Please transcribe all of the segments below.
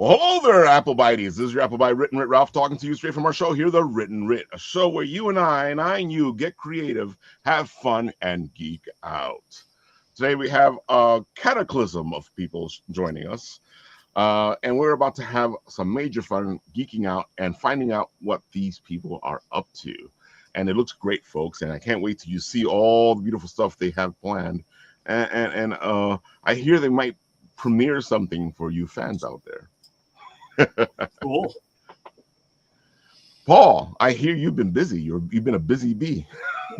Well, hello there, Apple Bites. This is your Apple Bite Written Writ Ralph talking to you straight from our show here, The Written Writ, a show where you and I and you get creative, have fun, and geek out. Today we have a cataclysm of people joining us, and we're about to have some major fun geeking out and finding out what these people are up to. And it looks great, folks, and I can't wait till you see all the beautiful stuff they have planned. And I hear they might premiere something for you fans out there. Cool. Paul, I hear you've been busy. You've been a busy bee.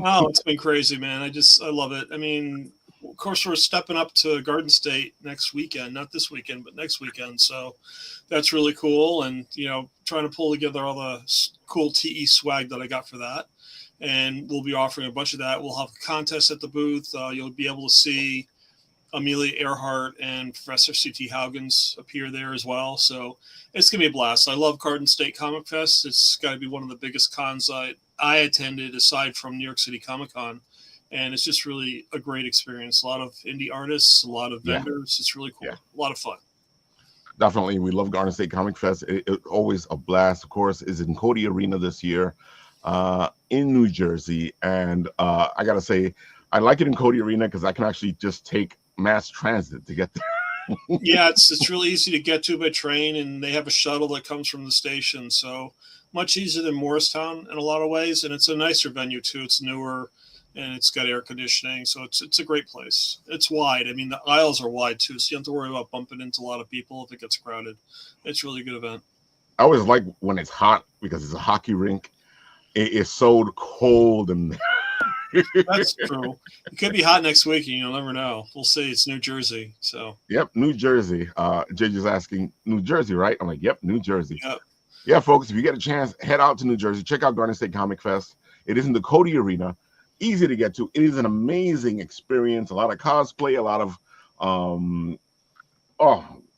Oh, it's been crazy, man. I love it. I mean, of course, we're stepping up to Garden State next weekend, not this weekend, but next weekend. So that's really cool. And, trying to pull together all the cool TE swag that I got for that. And we'll be offering a bunch of that. We'll have a contest at the booth. You'll be able to see Amelia Earhart and Professor C.T. Haugens appear there as well. So it's going to be a blast. I love Garden State Comic Fest. It's got to be one of the biggest cons I attended aside from New York City Comic Con. And it's just really a great experience. A lot of indie artists, a lot of vendors. It's really cool. A lot of fun. Definitely. We love Garden State Comic Fest. It's always a blast. Of course, it's in Cody Arena this year in New Jersey. And I got to say, I like it in Cody Arena because I can actually just take mass transit to get there. Yeah, it's really easy to get to by train, and they have a shuttle that comes from the station, so much easier than Morristown in a lot of ways. And it's a nicer venue too. It's newer and it's got air conditioning, so it's a great place. It's wide. I mean, the aisles are wide too, so you don't have to worry about bumping into a lot of people if it gets crowded. It's a really good event. I always like when it's hot because it's a hockey rink. It is so cold and That's true. It could be hot next week, and you'll never know. We'll see. It's New Jersey, so. Yep, New Jersey. JJ's asking, New Jersey, right? I'm like, yep, New Jersey. Yep. Yeah, folks, if you get a chance, head out to New Jersey. Check out Garden State Comic Fest. It is in the Cody Arena. Easy to get to. It is an amazing experience. A lot of cosplay, a lot of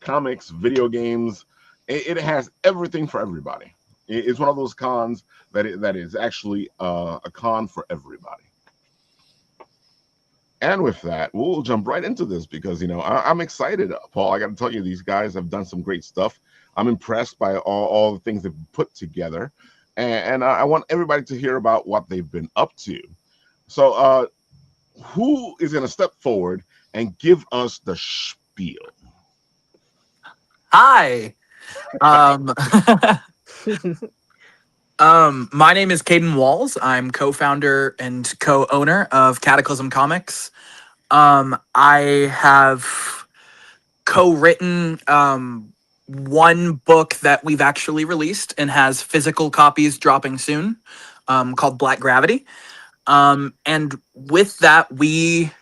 comics, video games. It has everything for everybody. It's one of those cons that is actually a con for everybody. And with that, we'll jump right into this because, I'm excited, Paul. I got to tell you, these guys have done some great stuff. I'm impressed by all the things they've put together. And I want everybody to hear about what they've been up to. So who is going to step forward and give us the spiel? Hi. My name is Caden Walls. I'm co-founder and co-owner of Cataclysm Comics. I have co-written one book that we've actually released and has physical copies dropping soon, called Black Gravity. And with that, we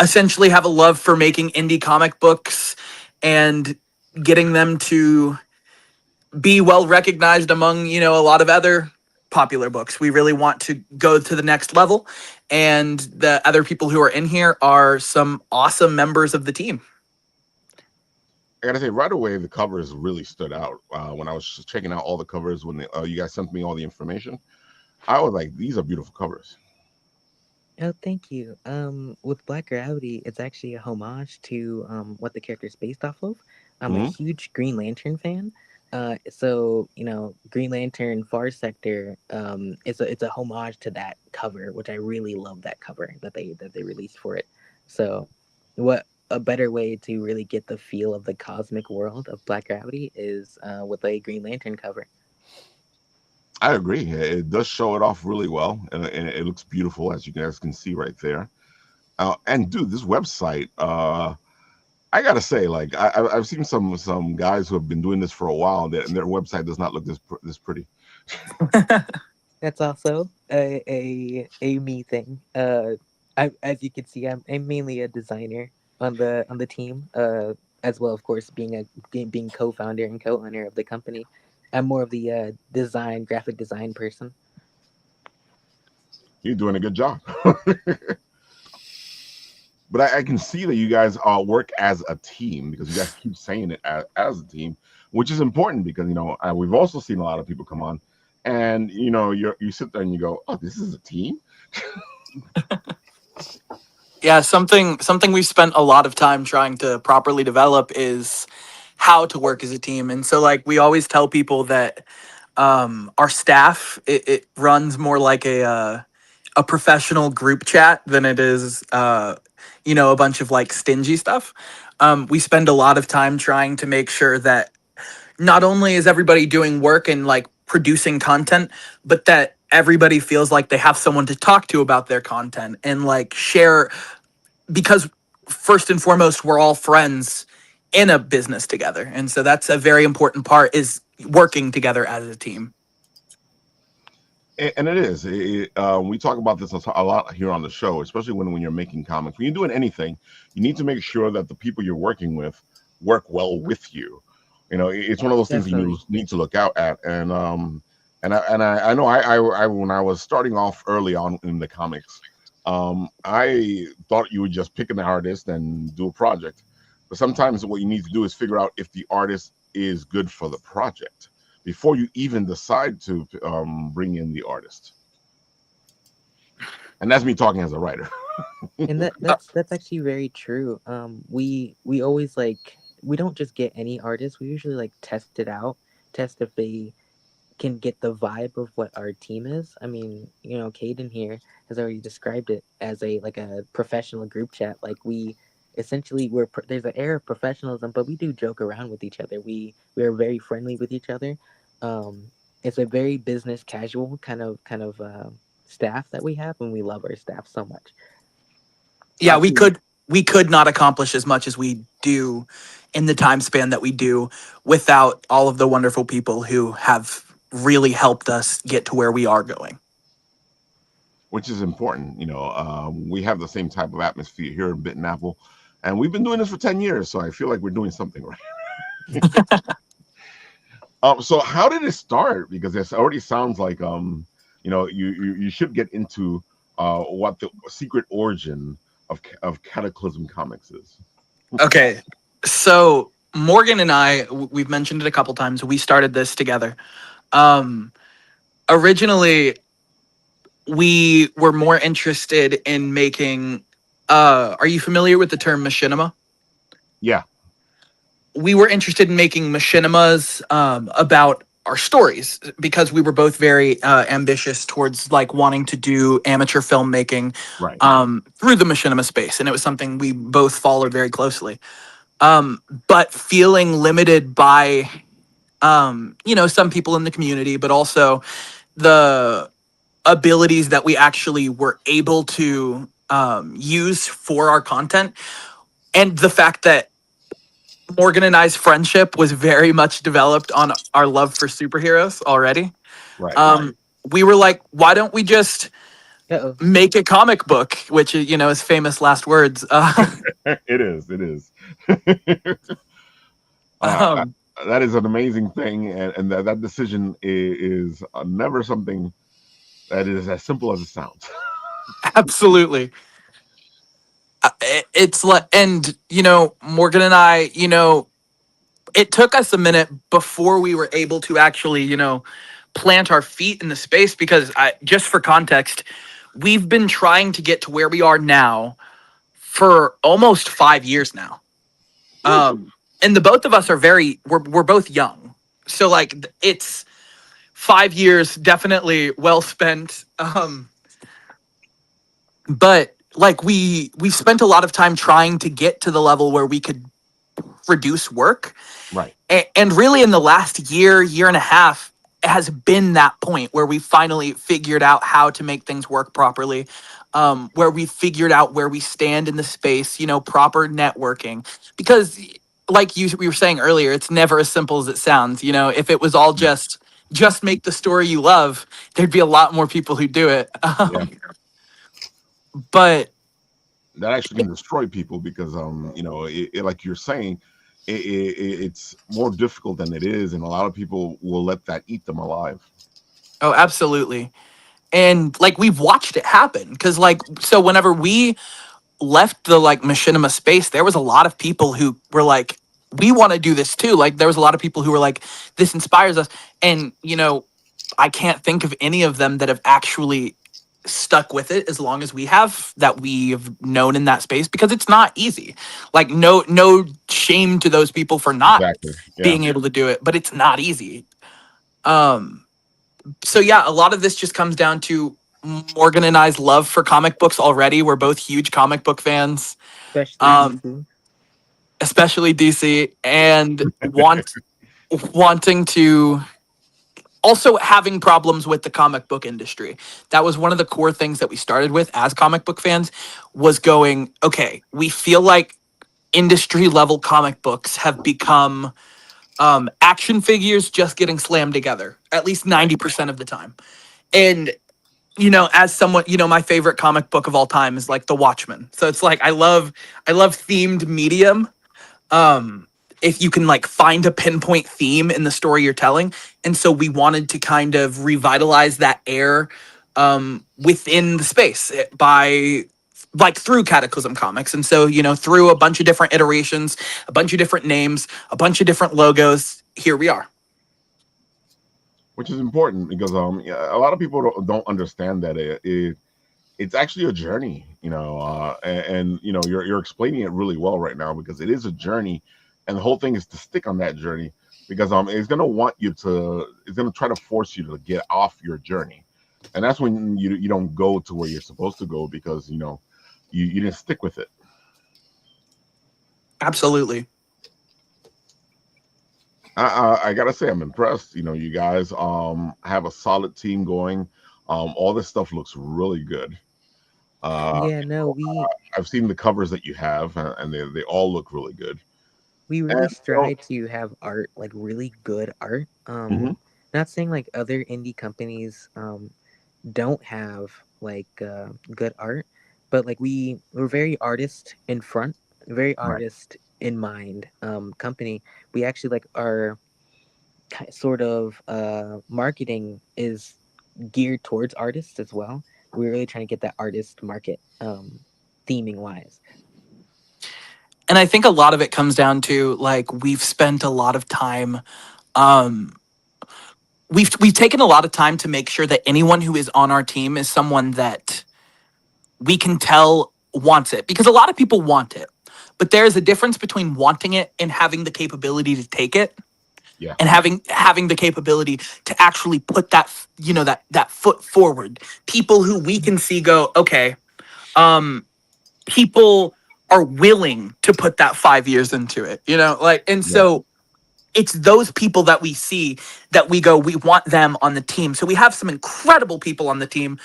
essentially have a love for making indie comic books and getting them to be well recognized among, a lot of other popular books. We really want to go to the next level, and the other people who are in here are some awesome members of the team. I gotta say, right away, the covers really stood out. When I was checking out all the covers, when you guys sent me all the information, I was like, these are beautiful covers. Oh, thank you. With Black Gravity, it's actually a homage to what the character is based off of. I'm a huge Green Lantern fan. So Green Lantern Far Sector, it's a homage to that cover, which I really love that cover that they released for it. So what a better way to really get the feel of the cosmic world of Black Gravity is with a Green Lantern cover. I agree. It does show it off really well, and it looks beautiful, as you guys can see right there. And dude, this website, I gotta say, like I've seen some guys who have been doing this for a while, and their website does not look this pretty. That's also a me thing. As you can see, I'm mainly a designer on the team, as well, of course, being co-founder and co-owner of the company. I'm more of the graphic design person. You're doing a good job. But I can see that you guys work as a team because you guys keep saying it as a team, which is important because, we've also seen a lot of people come on and, you sit there and you go, oh, this is a team. Yeah, something we've spent a lot of time trying to properly develop is how to work as a team. And so like we always tell people that our staff, it runs more like a professional group chat than it is a bunch of like stingy stuff. We spend a lot of time trying to make sure that not only is everybody doing work and like producing content, but that everybody feels like they have someone to talk to about their content and like share, because first and foremost we're all friends in a business together, and so that's a very important part, is working together as a team. And it is. We talk about this a lot here on the show, especially when you're making comics. When you're doing anything, you need to make sure that the people you're working with work well with you. It's one of those things that you Definitely. need to look out at. And I know I when I was starting off early on in the comics, I thought you would just pick an artist and do a project. But sometimes what you need to do is figure out if the artist is good for the project before you even decide to bring in the artist. And that's me talking as a writer. And that's actually very true. We always like, we don't just get any artists. We usually like test it out, test if they can get the vibe of what our team is. I mean, Caden here has already described it as a professional group chat. Like, we essentially, there's an air of professionalism, but we do joke around with each other. We are very friendly with each other. It's a very business casual kind of staff that we have, and we love our staff so much. Yeah, we Absolutely. could not accomplish as much as we do in the time span that we do without all of the wonderful people who have really helped us get to where we are going. Which is important. We have the same type of atmosphere here in Bitten Apple, and we've been doing this for 10 years, so I feel like we're doing something right. So how did it start? Because this already sounds like you should get into what the secret origin of Cataclysm Comics is. Okay, so Morgan and I, we've mentioned it a couple times. We started this together. Um, Originally, we were more interested in making. Are you familiar with the term machinima? Yeah, We were interested in making machinimas about our stories, because we were both very ambitious towards like wanting to do amateur filmmaking right. through the machinima space, and it was something we both followed very closely. But feeling limited by some people in the community, but also the abilities that we actually were able to use for our content, and the fact that Morgan and I's friendship was very much developed on our love for superheroes already. Right. We were like, why don't we just Uh-oh. make a comic book, which is famous last words. It is. It is. uh, Um, that is an amazing thing, and that decision is never something that is as simple as it sounds. Absolutely. It's like, and Morgan and I, it took us a minute before we were able to actually, plant our feet in the space, because just for context, we've been trying to get to where we are now for almost 5 years now. And the both of us are we're both young. So like it's 5 years, definitely well spent. But like we spent a lot of time trying to get to the level where we could produce work. Right. And really in the last year and a half has been that point where we finally figured out how to make things work properly, where we figured out where we stand in the space, proper networking. Because like we were saying earlier, it's never as simple as it sounds. If it was all just make the story you love, there'd be a lot more people who do it. Yeah. But That actually can destroy people because like you're saying, it's more difficult than it is, and a lot of people will let that eat them alive. oh, absolutely. And like we've watched it happen, because like, so whenever we left the like machinima space, there was a lot of people who were like, we want to do this too. Like there was a lot of people who were like, this inspires us. And I can't think of any of them that have actually stuck with it as long as we have, that we've known in that space, because it's not easy. Like, no shame to those people for not Exactly. Yeah. being able to do it, but it's not easy. So yeah, a lot of this just comes down to Morgan and I's love for comic books already. We're both huge comic book fans, Especially DC. especially DC, and wanting to, also having problems with the comic book industry. That was one of the core things that we started with as comic book fans, was going, okay, we feel like industry level comic books have become action figures just getting slammed together, at least 90% of the time. And as someone, my favorite comic book of all time is like The Watchmen. So it's like, I love themed medium. If you can like find a pinpoint theme in the story you're telling. And so we wanted to kind of revitalize that air within the space by, like, through Cataclysm Comics. And so, through a bunch of different iterations, a bunch of different names, a bunch of different logos, here we are. Which is important because yeah, a lot of people don't understand that it's actually a journey, and you're explaining it really well right now, because it is a journey, and the whole thing is to stick on that journey, because it's going to try to force you to get off your journey, and that's when you don't go to where you're supposed to go, because you didn't stick with it. Absolutely. I gotta say, I'm impressed. You guys have a solid team going. All this stuff looks really good. Yeah, no, I've seen the covers that you have, and they all look really good. we really And strive to have art, like really good art. mhm, Not saying like other indie companies don't have like good art, but like we're very artist in front, very right. artist in mind company. We actually like our sort of marketing is geared towards artists as well. We're really trying to get that artist market theming wise. And I think a lot of it comes down to, like, we've spent a lot of time, um we've taken a lot of time to make sure that anyone who is on our team is someone that we can tell wants it, because a lot of people want it, but there's a difference between wanting it and having the capability to take it, Yeah. and having the capability to actually put that foot forward. People who we can see go, okay, um people are willing to put that 5 years into it, like. And Yeah. so it's those people that we see, that we go, we want them on the team. So we have some incredible people on the team,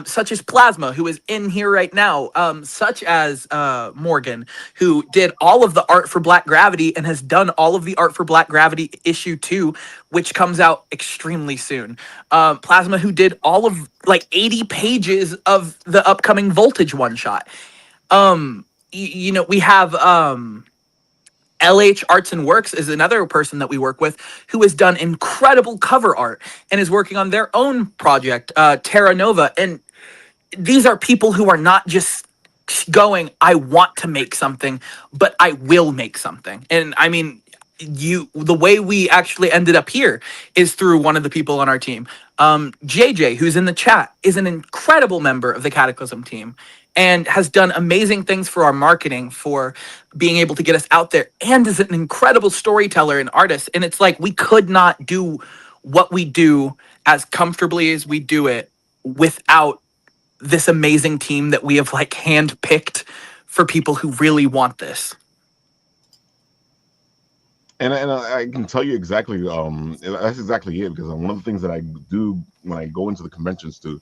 such as Plasma, who is in here right now, such as Morgan, who did all of the art for Black Gravity and has done all of the art for Black Gravity issue 2, which comes out extremely soon. Plasma, who did all of like 80 pages of the upcoming Voltage one shot. We have LH Arts and Works is another person that we work with, who has done incredible cover art and is working on their own project, Terra Nova. And these are people who are not just going, I want to make something, but I will make something. And I mean, the way we actually ended up here is through one of the people on our team. JJ, who's in the chat, is an incredible member of the Cataclysm team and has done amazing things for our marketing, for being able to get us out there, and is an incredible storyteller and artist. And it's like, we could not do what we do as comfortably as we do it without this amazing team that we have like handpicked for people who really want this. And I can tell you exactly, that's exactly it, because one of the things that I do when I go into the conventions to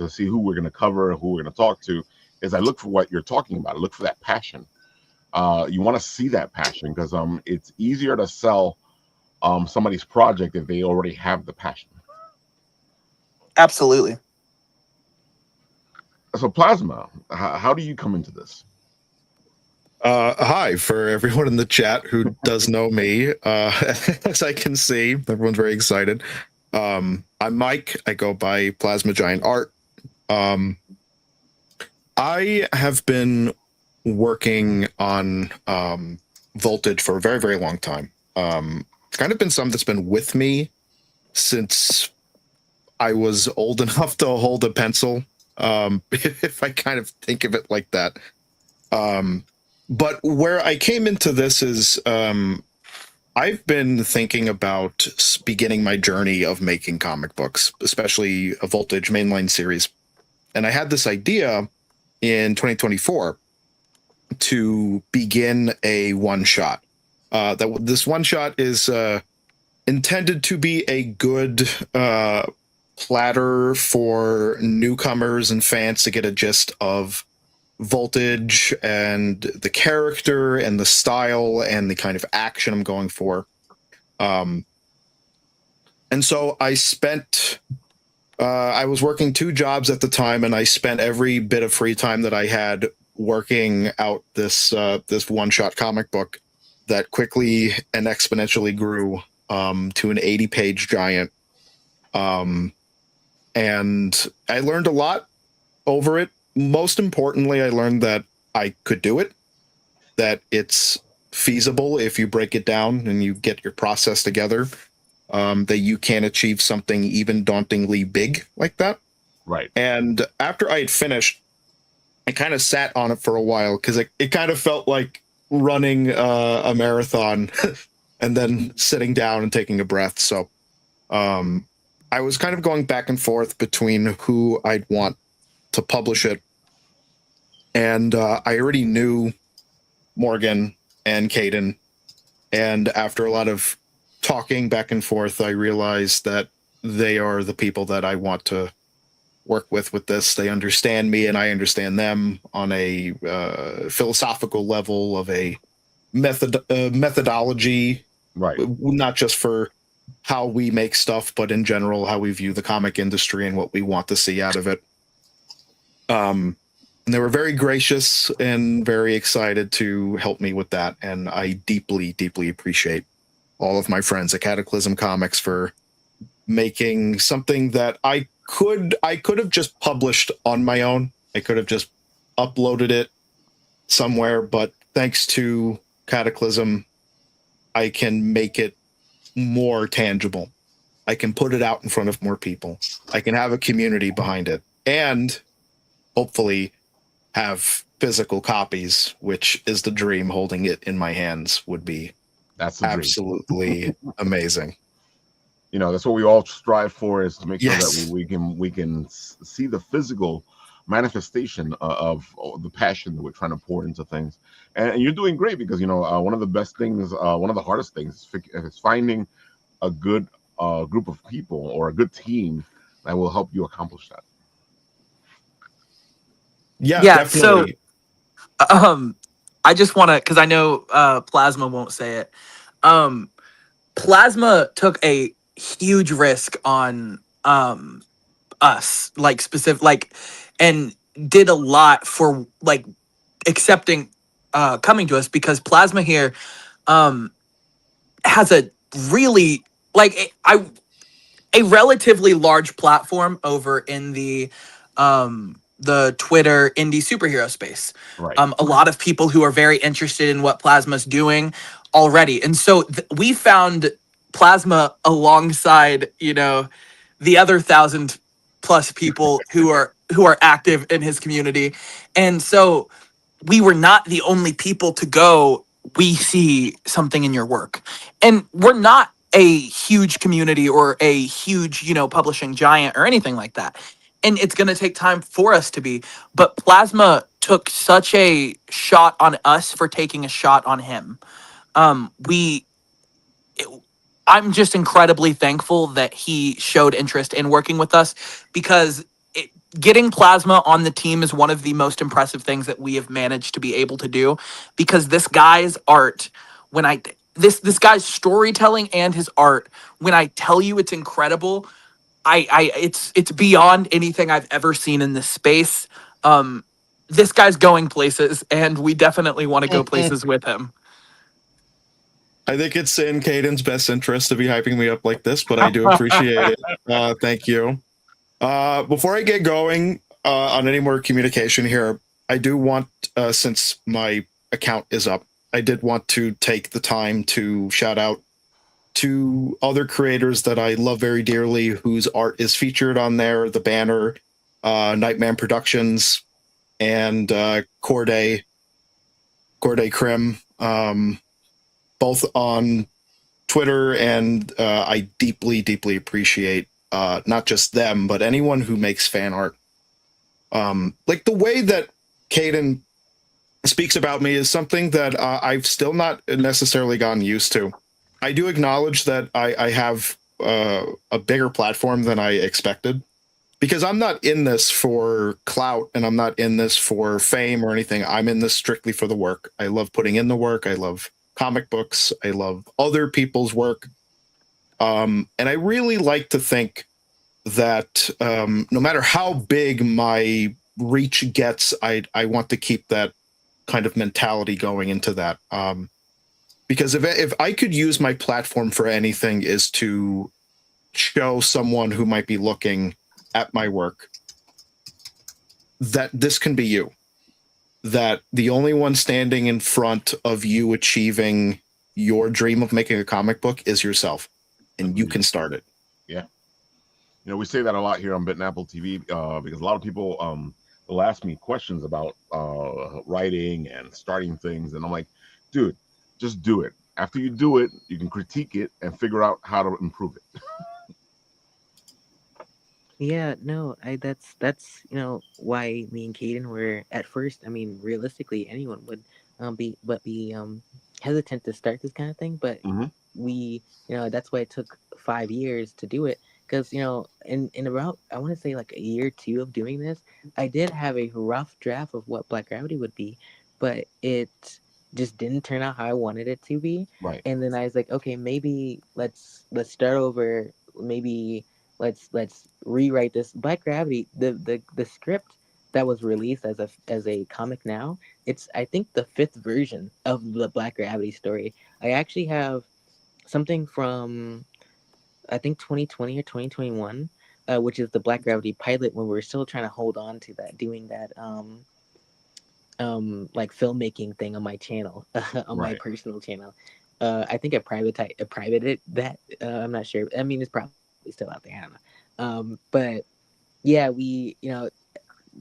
see who we're going to cover, who we're going to talk to, is I look for what you're talking about. I look for that passion. You want to see that passion, because it's easier to sell somebody's project if they already have the passion. Absolutely. So Plasma, how do you come into this? Hi, for everyone in the chat who does know me. As I can see, everyone's very excited. I'm Mike. I go by Plasma Giant Art. I have been working on Voltage for a very, very long time. It's kind of been something that's been with me since I was old enough to hold a pencil. if I kind of think of it like that. But where I came into this is I've been thinking about beginning my journey of making comic books, especially a Voltage mainline series. And I had this idea in 2024 to begin a one-shot. That this one-shot is intended to be a good platter for newcomers and fans to get a gist of Voltage and the character and the style and the kind of action I'm going for. And so I spent I was working 2 jobs at the time, and I spent every bit of free time that I had working out this this one-shot comic book that quickly and exponentially grew to an 80-page giant. And I learned a lot over it. Most importantly, I learned that I could do it, that it's feasible if you break it down and you get your process together, that you can achieve something even dauntingly big like that. Right. And after I had finished, I kind of sat on it for a while because it kind of felt like running a marathon and then sitting down and taking a breath. So I was kind of going back and forth between who I'd want to publish it. And I already knew Morgan and Caden. And after a lot of talking back and forth, I realized that they are the people that I want to work with this. They understand me and I understand them on a philosophical level of a methodology, Right. Not just for how we make stuff, but in general, how we view the comic industry and what we want to see out of it. And they were very gracious and very excited to help me with that. And I deeply, deeply appreciate all of my friends at Cataclysm Comics for making something that I could have just published on my own. I could have just uploaded it somewhere, but thanks to Cataclysm, I can make it more tangible. I can put it out in front of more people. I can have a community behind it, and hopefully have physical copies, which is the dream. Holding it in my hands would be absolutely amazing. You know, that's what we all strive for, is to make sure Yes. that we can see the physical manifestation of the passion that we're trying to pour into things. And you're doing great, because, you know, one of the best things, one of the hardest things is finding a good group of people or a good team that will help you accomplish that. Yeah, Yeah, definitely. So I just want to, because I know Plasma won't say it. Plasma took a huge risk on us, like specific, like, and did a lot for like accepting coming to us, because Plasma here has a really like a relatively large platform over in the Twitter indie superhero space. Right. A lot of people who are very interested in what Plasma's doing already. And so we found Plasma alongside, you know, the other 1,000+ people who are active in his community. And so we were not the only people to go, we see something in your work. And we're not a huge community or a huge, you know, publishing giant or anything like that. And it's going to take time for us to be. But Plasma took such a shot on us for taking a shot on him. I'm just incredibly thankful that he showed interest in working with us, because getting Plasma on the team is one of the most impressive things that we have managed to be able to do, because this guy's art, this guy's storytelling and his art, when I tell you it's incredible, it's beyond anything I've ever seen in this space. This guy's going places, and we definitely want to go places with him. I think it's in Caden's best interest to be hyping me up like this, but I do appreciate it. Thank you. Before I get going on any more communication here, I do want, since my account is up, I did want to take the time to shout out to other creators that I love very dearly, whose art is featured on there, the banner. Nightman Productions, and Corday Krim, both on Twitter, and I deeply, deeply appreciate not just them, but anyone who makes fan art. Like the way that Caden speaks about me is something that I've still not necessarily gotten used to. I do acknowledge that I have a bigger platform than I expected, because I'm not in this for clout and I'm not in this for fame or anything. I'm in this strictly for the work. I love putting in the work. I love comic books. I love other people's work. And I really like to think that no matter how big my reach gets, I want to keep that kind of mentality going into that. Because if I could use my platform for anything, is to show someone who might be looking at my work that this can be you, that the only one standing in front of you achieving your dream of making a comic book is yourself, and you can start it. Yeah. You know, we say that a lot here on Bit and Apple TV because a lot of people will ask me questions about writing and starting things, and I'm like, dude, just do it. After you do it, you can critique it and figure out how to improve it. Yeah, no, that's why me and Caden were at first. I mean, realistically, anyone would be hesitant to start this kind of thing, but Mm-hmm. we that's why it took 5 years to do it, because in about, I want to say, like a year or two of doing this, I did have a rough draft of what Black Gravity would be, but it just didn't turn out how I wanted it to be. Right. And then I was like, okay, maybe let's start over. Maybe let's rewrite this. Black Gravity, the script that was released as a comic now, it's, I think, the 5th version of the Black Gravity story. I actually have something from, I think, 2020 or 2021, which is the Black Gravity pilot, when we were still trying to hold on to that, doing that like filmmaking thing on my channel, on my Right. personal channel. I think I privated that. I'm not sure. I mean, it's probably still out there. I don't know. But yeah, we,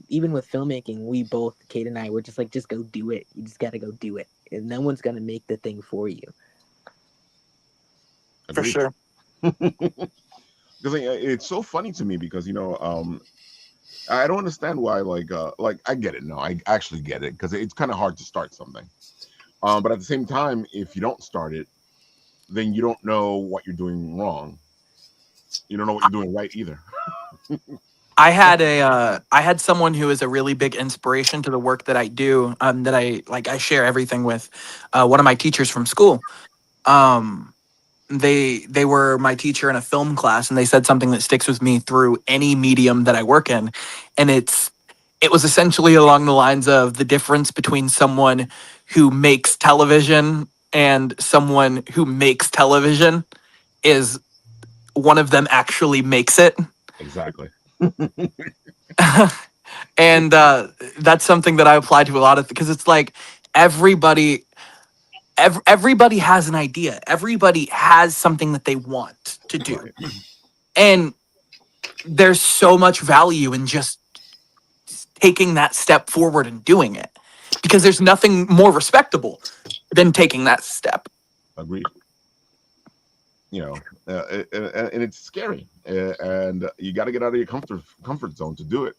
even with filmmaking, we both, Kate and I, were just like, just go do it. You just got to go do it, and no one's gonna make the thing for you. For Agreed. sure. Because it's so funny to me because I don't understand why like I get it now. I actually get it because it's kind of hard to start something. But at the same time, if you don't start it, then you don't know what you're doing wrong. You don't know what you're doing right either. I had someone who is a really big inspiration to the work that I do, that I share everything with, one of my teachers from school. Um, they were my teacher in a film class, and they said something that sticks with me through any medium that I work in, and it was essentially along the lines of the difference between someone who makes television and someone who makes television is one of them actually makes it. Exactly. And that's something that I apply to a lot of, because it's like everybody everybody has an idea, everybody has something that they want to do, Right. and there's so much value in just taking that step forward and doing it, because there's nothing more respectable than taking that step. Agreed. And it's scary, and you got to get out of your comfort zone to do it.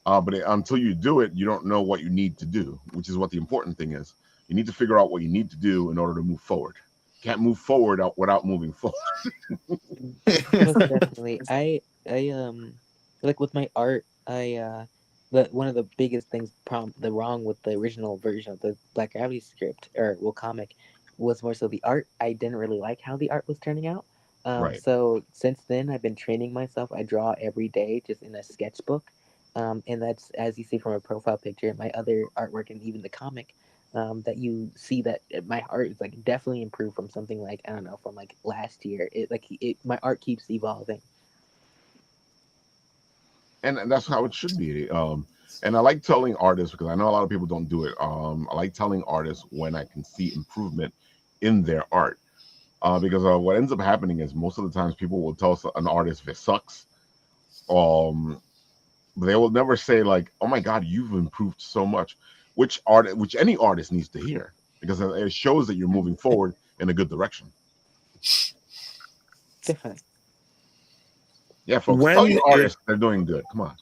But until you do it, you don't know what you need to do, which is what the important thing is. You need to figure out what you need to do in order to move forward. You can't move forward without moving forward. Most definitely. I like with my art, one of the biggest things, the wrong with the original version of the Black Gravity script, or well, comic, was more so the art. I didn't really like how the art was turning out. Right. So since then, I've been training myself. I draw every day, just in a sketchbook. And that's, as you see from a profile picture, my other artwork, and even the comic, that you see that my art is like definitely improved from something like, I don't know, from like last year. My art keeps evolving. And that's how it should be. And I like telling artists, because I know a lot of people don't do it. I like telling artists when I can see improvement in their art. Because what ends up happening is most of the times people will tell an artist if it sucks, They will never say like, "Oh my God, you've improved so much," which any artist needs to hear, because it shows that you're moving forward in a good direction. Definitely. Yeah, folks, tell your artists they're doing good. Come on.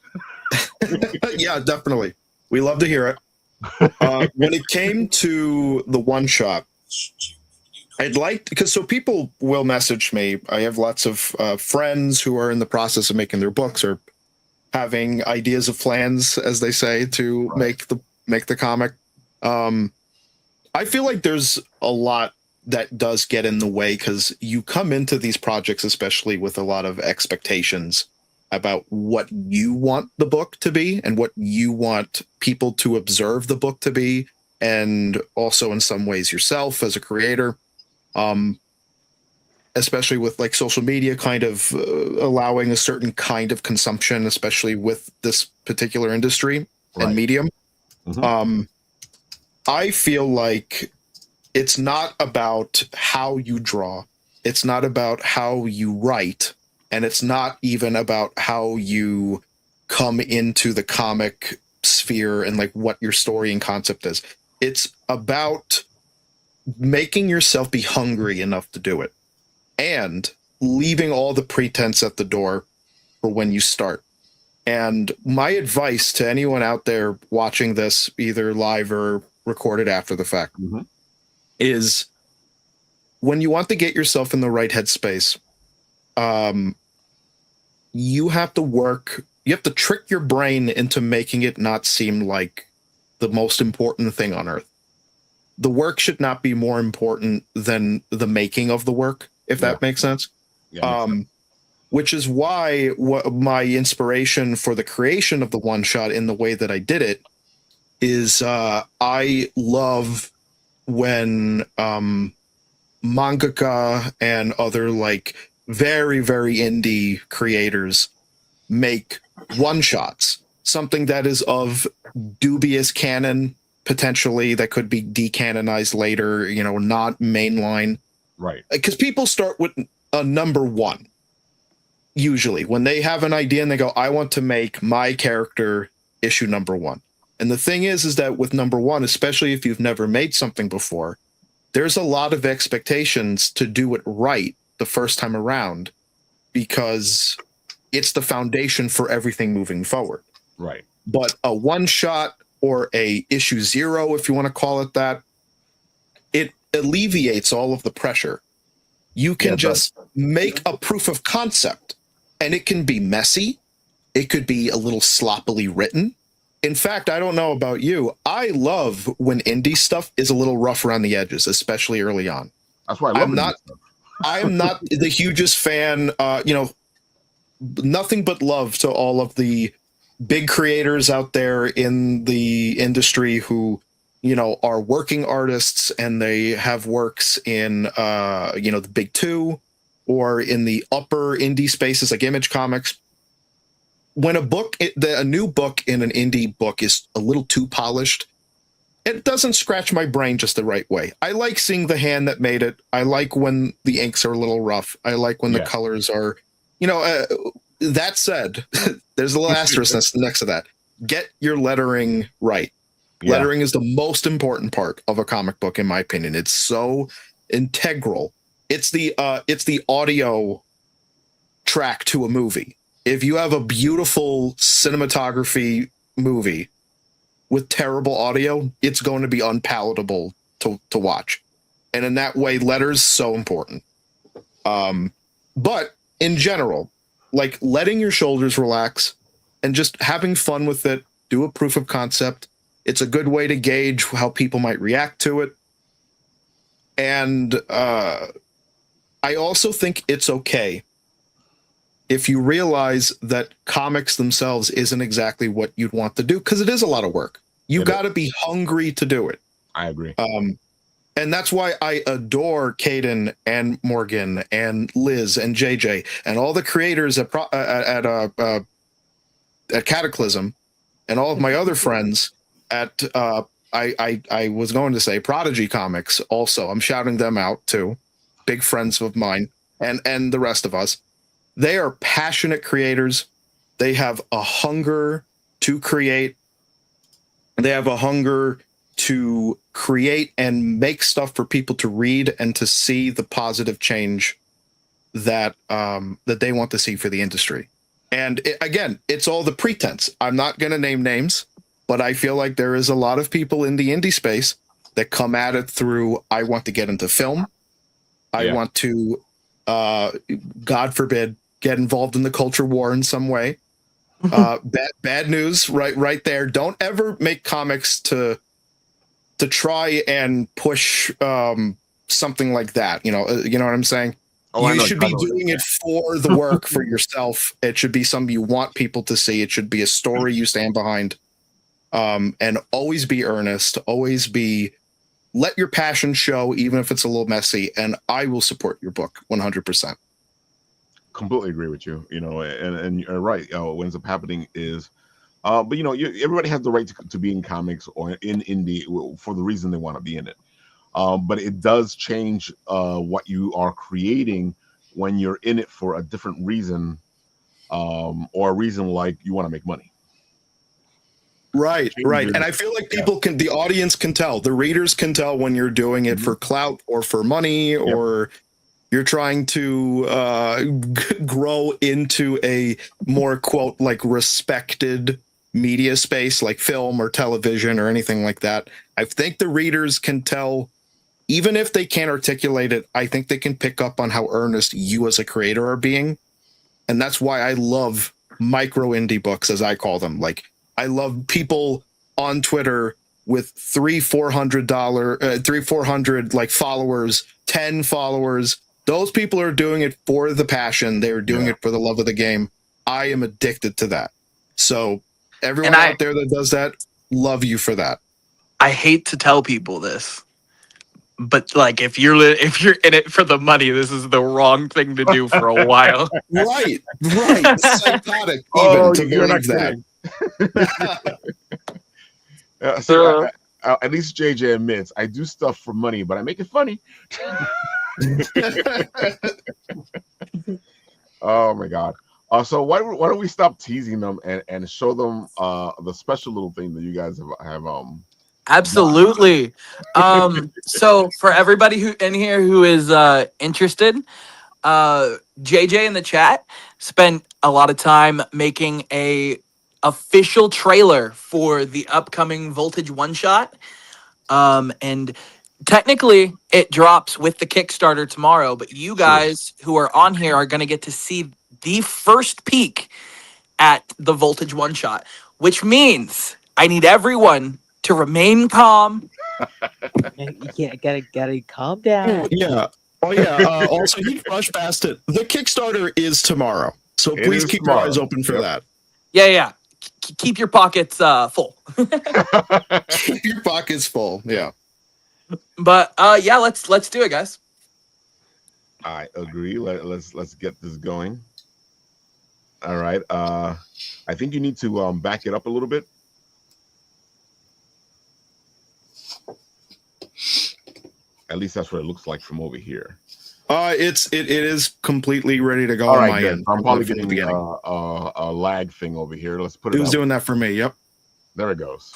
Yeah, definitely. We love to hear it. When it came to the one shot, I'd like, because so people will message me. I have lots of friends who are in the process of making their books or having ideas of plans, as they say, to make the comic. I feel like there's a lot that does get in the way, because you come into these projects, especially with a lot of expectations about what you want the book to be and what you want people to observe the book to be, and also in some ways yourself as a creator. Especially with like social media kind of allowing a certain kind of consumption, especially with this particular industry and medium. I feel like it's not about how you draw. It's not about how you write. And it's not even about how you come into the comic sphere and like what your story and concept is. It's about making yourself be hungry enough to do it, and leaving all the pretense at the door for when you start. And my advice to anyone out there watching this, either live or recorded after the fact, is when you want to get yourself in the right headspace, you have to trick your brain into making it not seem like the most important thing on earth. The work should not be more important than the making of the work, if that makes sense. Yeah, makes sense. Which is why my inspiration for the creation of the one shot in the way that I did it is I love when mangaka and other like very, very indie creators make one shots, something that is of dubious canon, potentially, that could be decanonized later, not mainline. Right. Because people start with a number one, usually, when they have an idea and they go, I want to make my character issue number one. And the thing is that with number one, especially if you've never made something before, there's a lot of expectations to do it right the first time around, because it's the foundation for everything moving forward. Right. But a one shot, or a issue 0, if you want to call it that, it alleviates all of the pressure. You can just make a proof of concept, and it can be messy. It could be a little sloppily written. In fact, I don't know about you, I love when indie stuff is a little rough around the edges, especially early on. That's why I love it. I'm not the hugest fan, nothing but love to all of the big creators out there in the industry who, are working artists, and they have works in, the big two or in the upper indie spaces like Image Comics. When a new book in an indie book is a little too polished, it doesn't scratch my brain just the right way. I like seeing the hand that made it. I like when the inks are a little rough. I like when the colors are, that said, there's a little asterisk next to that. Get your lettering right. Yeah. Lettering is the most important part of a comic book, in my opinion. It's so integral. It's the audio track to a movie. If you have a beautiful cinematography movie with terrible audio, it's going to be unpalatable to watch. And in that way, letters so important. But in general, like letting your shoulders relax and just having fun with it, do a proof of concept. It's a good way to gauge how people might react to it. And I also think it's okay if you realize that comics themselves isn't exactly what you'd want to do, because it is a lot of work. You got to be hungry to do it. I agree. And that's why I adore Caden and Morgan and Liz and JJ and all the creators at Cataclysm, and all of my other friends at I was going to say Prodigy Comics. Also, I'm shouting them out too. Big friends of mine, and the rest of us. They are passionate creators. They have a hunger to create. They have a hunger to create and make stuff for people to read and to see the positive change that that they want to see for the industry. And again, it's all the pretense. I'm not going to name names, but I feel like there is a lot of people in the indie space that come at it through, I want to get into film. I want to, God forbid, get involved in the culture war in some way. Bad news right there. Don't ever make comics to try and push something like that. You know what I'm saying? Oh, you should be doing it for the work, for yourself. It should be something you want people to see. It should be a story you stand behind. And always be earnest. Always let your passion show, even if it's a little messy. And I will support your book 100%. Completely agree with you. You know, and you're right. What ends up happening is, but you know, everybody has the right to be in comics or in indie for the reason they want to be in it. But it does change what you are creating when you're in it for a different reason, or a reason like you want to make money. Right. And I feel like the audience can tell, the readers can tell when you're doing it for clout or for money, or you're trying to grow into a more, quote, like respected media space like film or television or anything like that. I think the readers can tell. Even if they can't articulate it, I think they can pick up on how earnest you as a creator are being. And that's why I love micro indie books, as I call them. Like, I love people on Twitter with $300 like followers, 10 followers. Those people are doing it for the passion. They're doing it for the love of the game. I am addicted to that. So everyone out there that does that, love you for that. I hate to tell people this, but like if you're in it for the money, this is the wrong thing to do for a while. Right. Psychotic even to believe that. So at least JJ admits, I do stuff for money, but I make it funny. Oh my God. So why don't we stop teasing them and show them the special little thing that you guys have Absolutely. So for everybody who in here who is interested, JJ in the chat spent a lot of time making a official trailer for the upcoming Voltage one shot. And technically it drops with the Kickstarter tomorrow, but you guys who are on here are going to get to see the first peek at the Voltage one shot, which means I need everyone to remain calm. Yeah, gotta calm down. Yeah. Oh yeah. Also, he rushed past it. The Kickstarter is tomorrow, so please keep your eyes open for that. Yeah. Keep your pockets full. Keep your pockets full. Yeah. But yeah, let's do it, guys. I agree. Let's get this going. All right. I think you need to back it up a little bit. At least that's what it looks like from over here. It is completely ready to go on my right, end. I'm probably getting a lag thing over here. Let's put it. Who's doing that for me? Yep. There it goes.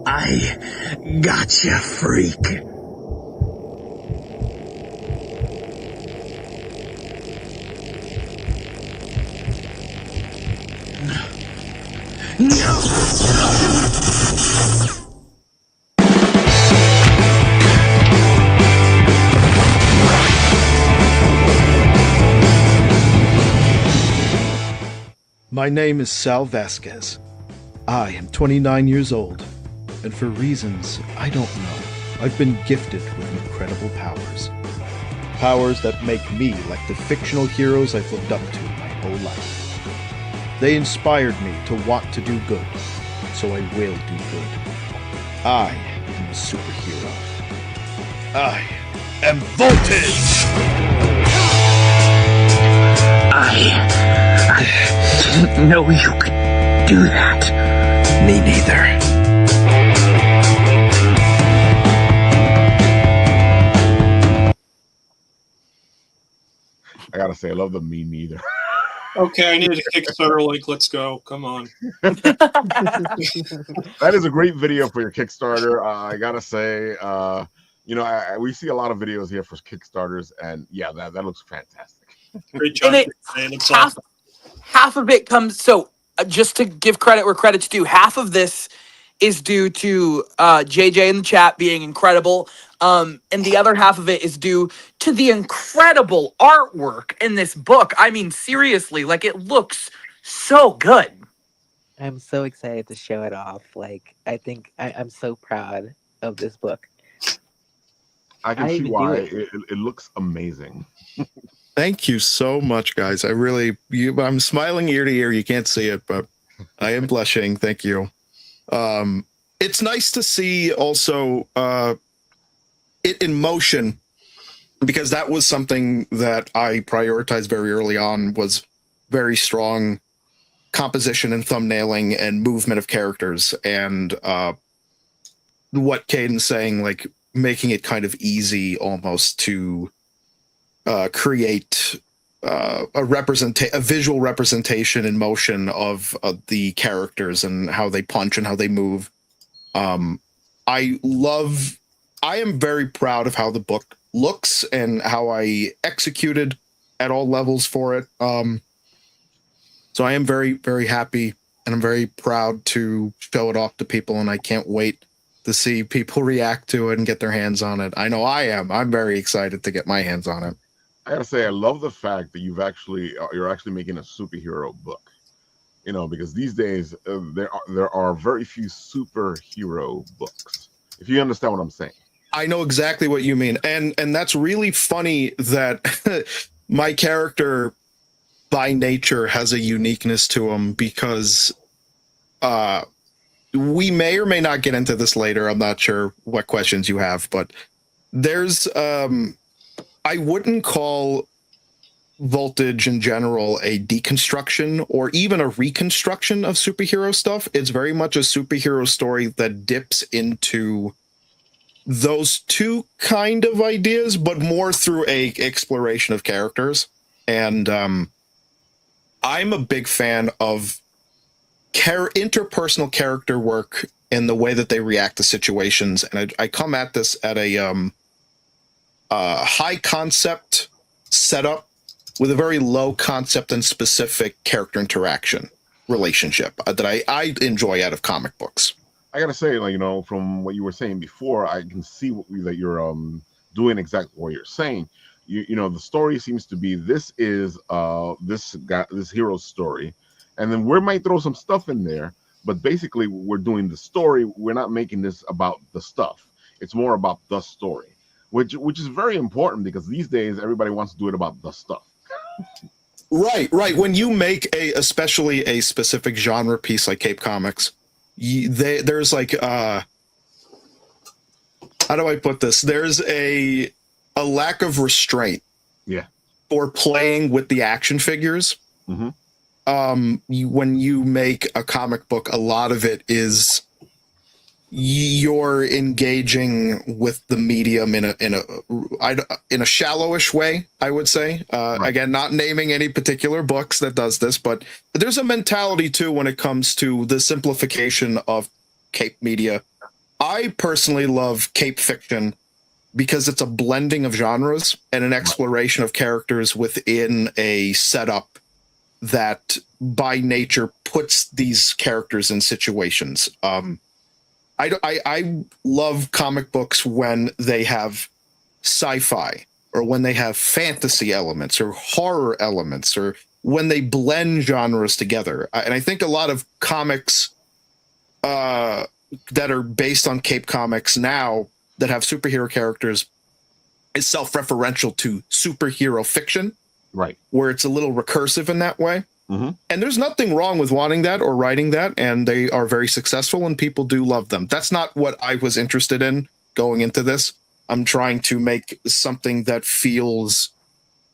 I gotcha, freak. My name is Sal Vasquez. I am 29 years old, and for reasons I don't know, I've been gifted with incredible powers. Powers that make me like the fictional heroes I've looked up to my whole life. They inspired me to want to do good, so I will do good. I am a superhero. I am Voltage! I didn't know you could do that. Me neither. gotta say, I love the me neither. Okay, I need a Kickstarter link. Let's go. Come on. That is a great video for your Kickstarter. I gotta say, we see a lot of videos here for Kickstarters, and yeah, that looks fantastic. Great job. And It looks half, awesome. half of it comes. So just to give credit where credit's due, half of this is due to JJ in the chat being incredible. And the other half of it is due to the incredible artwork in this book. I mean, seriously, like it looks so good. I'm so excited to show it off. Like, I think I'm so proud of this book. I can I see even do why it. it looks amazing. Thank you so much, guys. I'm smiling ear to ear. You can't see it, but I am blushing. Thank you. It's nice to see also it in motion, because that was something that I prioritized very early on, was very strong composition and thumbnailing and movement of characters, and what Caden's saying, like making it kind of easy almost to create a visual representation in motion of the characters and how they punch and how they move. I am very proud of how the book looks and how I executed at all levels for it. So I am very, very happy, and I'm very proud to show it off to people, and I can't wait to see people react to it and get their hands on it. I know I am. I'm very excited to get my hands on it. I gotta say, I love the fact that you're actually making a superhero book. Because these days there are very few superhero books. If you understand what I'm saying. I know exactly what you mean, and that's really funny that my character by nature has a uniqueness to him, because we may or may not get into this later. I'm not sure what questions you have, but there's I wouldn't call Voltage in general a deconstruction or even a reconstruction of superhero stuff. It's very much a superhero story that dips into those two kind of ideas, but more through a exploration of characters. And I'm a big fan of interpersonal character work and the way that they react to situations. And I come at this at a high concept setup with a very low concept and specific character interaction relationship that I enjoy out of comic books. I gotta say, from what you were saying before, I can see that you're doing exactly what you're saying. The story seems to be this hero's story, and then we might throw some stuff in there, but basically we're doing the story. We're not making this about the stuff. It's more about the story, which is very important, because these days everybody wants to do it about the stuff. Right. When you make especially a specific genre piece like Cape Comics, there's like how do I put this? There's a lack of restraint. Yeah. For playing with the action figures. Mm-hmm. When you make a comic book, a lot of it is you're engaging with the medium in a shallowish way, I would say. Right. Again, not naming any particular books that does this, but there's a mentality too when it comes to the simplification of Cape media. I personally love Cape fiction because it's a blending of genres and an exploration of characters within a setup that by nature puts these characters in situations. I love comic books when they have sci-fi, or when they have fantasy elements or horror elements, or when they blend genres together. And I think a lot of comics that are based on Cape Comics now that have superhero characters is self-referential to superhero fiction, right? Where it's a little recursive in that way. Mm-hmm. And there's nothing wrong with wanting that or writing that, and they are very successful and people do love them. That's not what I was interested in going into this. I'm trying to make something that feels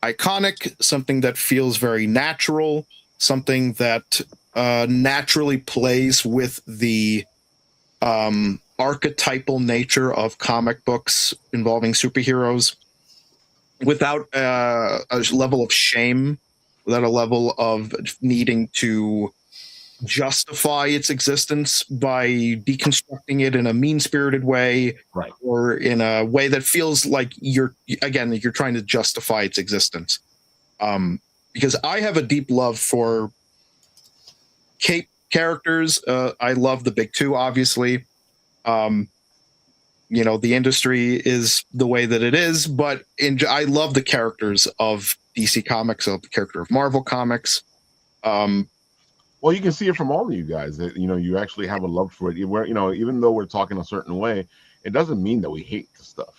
iconic, something that feels very natural, something that naturally plays with the archetypal nature of comic books involving superheroes. without a level of shame, without a level of needing to justify its existence by deconstructing it in a mean-spirited way, Right. or in a way that feels like you're trying to justify its existence. Because I have a deep love for cape characters. I love the big two, obviously. The industry is the way that it is, but I love the characters of DC Comics, of the character of Marvel Comics. Well, you can see it from all of you guys that you actually have a love for it. Where even though we're talking a certain way, it doesn't mean that we hate the stuff.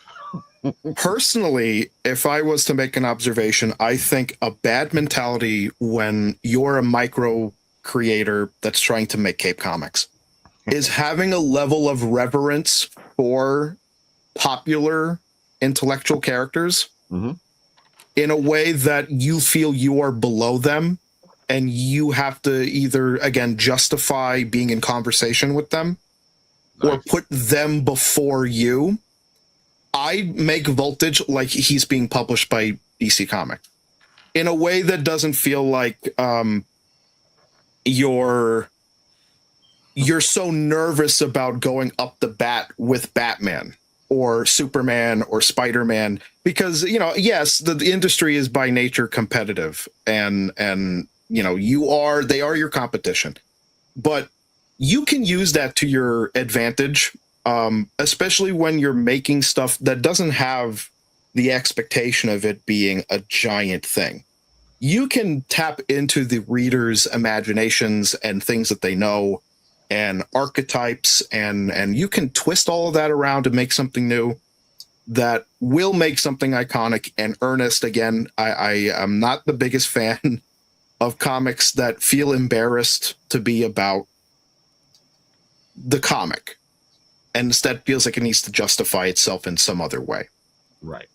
Personally, if I was to make an observation, I think a bad mentality when you're a micro creator that's trying to make cape comics is having a level of reverence for popular intellectual characters in a way that you feel you are below them, and you have to either, again, justify being in conversation with them or put them before you. I make Voltage like he's being published by DC Comics in a way that doesn't feel like you're so nervous about going up the bat with Batman or Superman or Spider-Man, because yes, the industry is by nature competitive, and they are your competition, but you can use that to your advantage, especially when you're making stuff that doesn't have the expectation of it being a giant thing. You can tap into the reader's imaginations and things that they know and archetypes, and you can twist all of that around to make something new that will make something iconic and earnest. Again, I am not the biggest fan of comics that feel embarrassed to be about the comic and instead feels like it needs to justify itself in some other way. Right.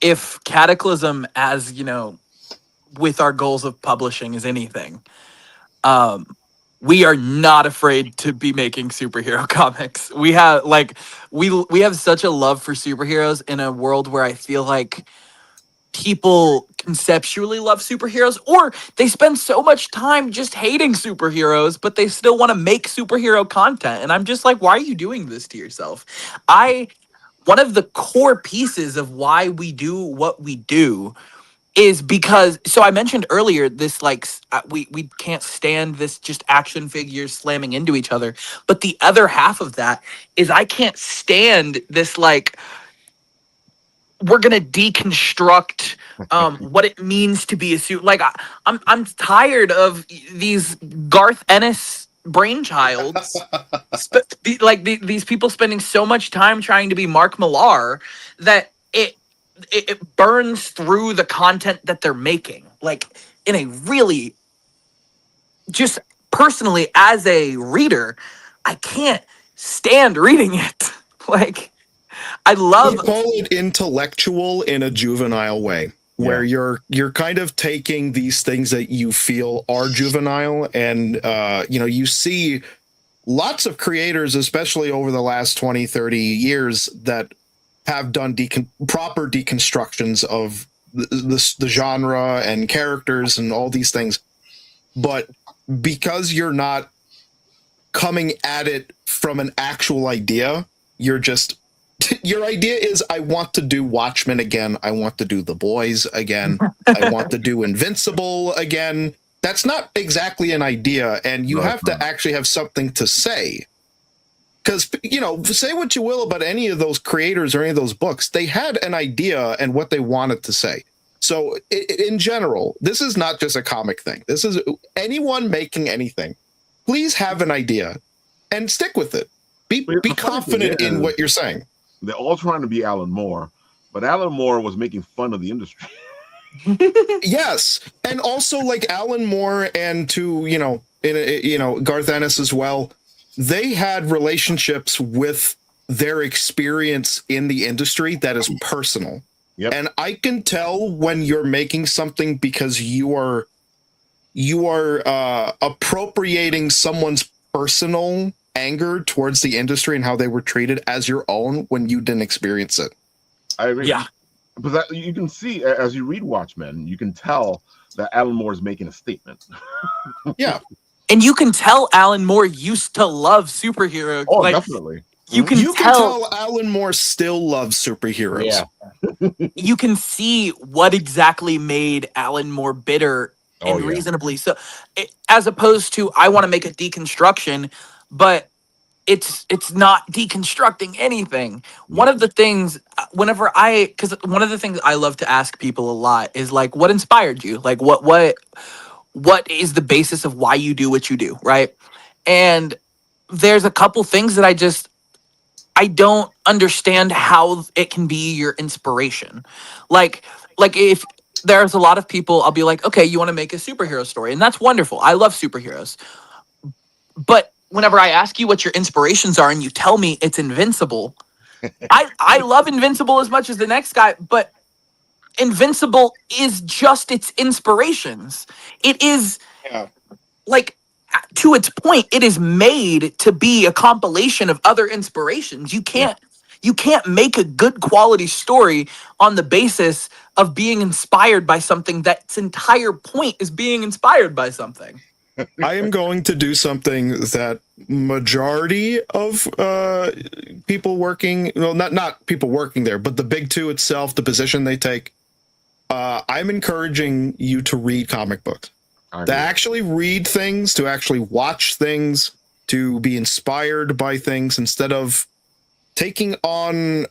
If Cataclysm, as with our goals of publishing, is anything, we are not afraid to be making superhero comics. We have we have such a love for superheroes in a world where I feel like people conceptually love superheroes, or they spend so much time just hating superheroes, but they still want to make superhero content. And I'm just like, why are you doing this to yourself? One of the core pieces of why we do what we do is because, so I mentioned earlier this, we can't stand this just action figures slamming into each other, but the other half of that is I can't stand this we're gonna deconstruct what it means to be a suit. I'm tired of these Garth Ennis brainchilds. These people spending so much time trying to be Mark Millar that it burns through the content that they're making. In a really, just personally as a reader, I can't stand reading it. I love. You call it intellectual in a juvenile way, where you're kind of taking these things that you feel are juvenile, and you see lots of creators, especially over the last 20, 30 years, that have done proper deconstructions of the genre and characters and all these things. But because you're not coming at it from an actual idea, you're just... Your idea is, I want to do Watchmen again. I want to do The Boys again. I want to do Invincible again. That's not exactly an idea, and you have to actually have something to say. Because, say what you will about any of those creators or any of those books, they had an idea and what they wanted to say. So, in general, this is not just a comic thing. This is anyone making anything. Please have an idea and stick with it. Be confident in what you're saying. They're all trying to be Alan Moore, but Alan Moore was making fun of the industry. Yes, and also Alan Moore and Garth Ennis as well. They had relationships with their experience in the industry that is personal. Yep. And I can tell when you're making something because you are appropriating someone's personal anger towards the industry and how they were treated as your own when you didn't experience it. I agree. Yeah. but that, you can see as you read Watchmen, you can tell that Alan Moore is making a statement. Yeah. And you can tell Alan Moore used to love superhero. Oh, like definitely. you can You can tell tell Alan Moore still loves superheroes. Yeah. you can see what exactly made Alan Moore bitter Oh, and yeah. reasonably so, as opposed to I want to make a deconstruction, but it's not deconstructing anything. One of the things because one of the things I love to ask people a lot is like, what inspired you? Like what is the basis of why you do what you do, right? And there's a couple things that I don't understand how it can be your inspiration. Like if there's a lot of people, I'll be like, okay, you want to make a superhero story, and that's wonderful. I love superheroes. But whenever I ask you what your inspirations are and you tell me it's Invincible, I love Invincible as much as the next guy, but Invincible is just its inspirations. It is Yeah. like, to its point, it is made to be a compilation of other inspirations. You can't make a good quality story on the basis of being inspired by something that's entire point is being inspired by something. I am going to do something that majority of people working, well, not people working there, but the big two itself, the position they take. I'm encouraging you to read comic books, to actually read things, to actually watch things, to be inspired by things instead of taking on,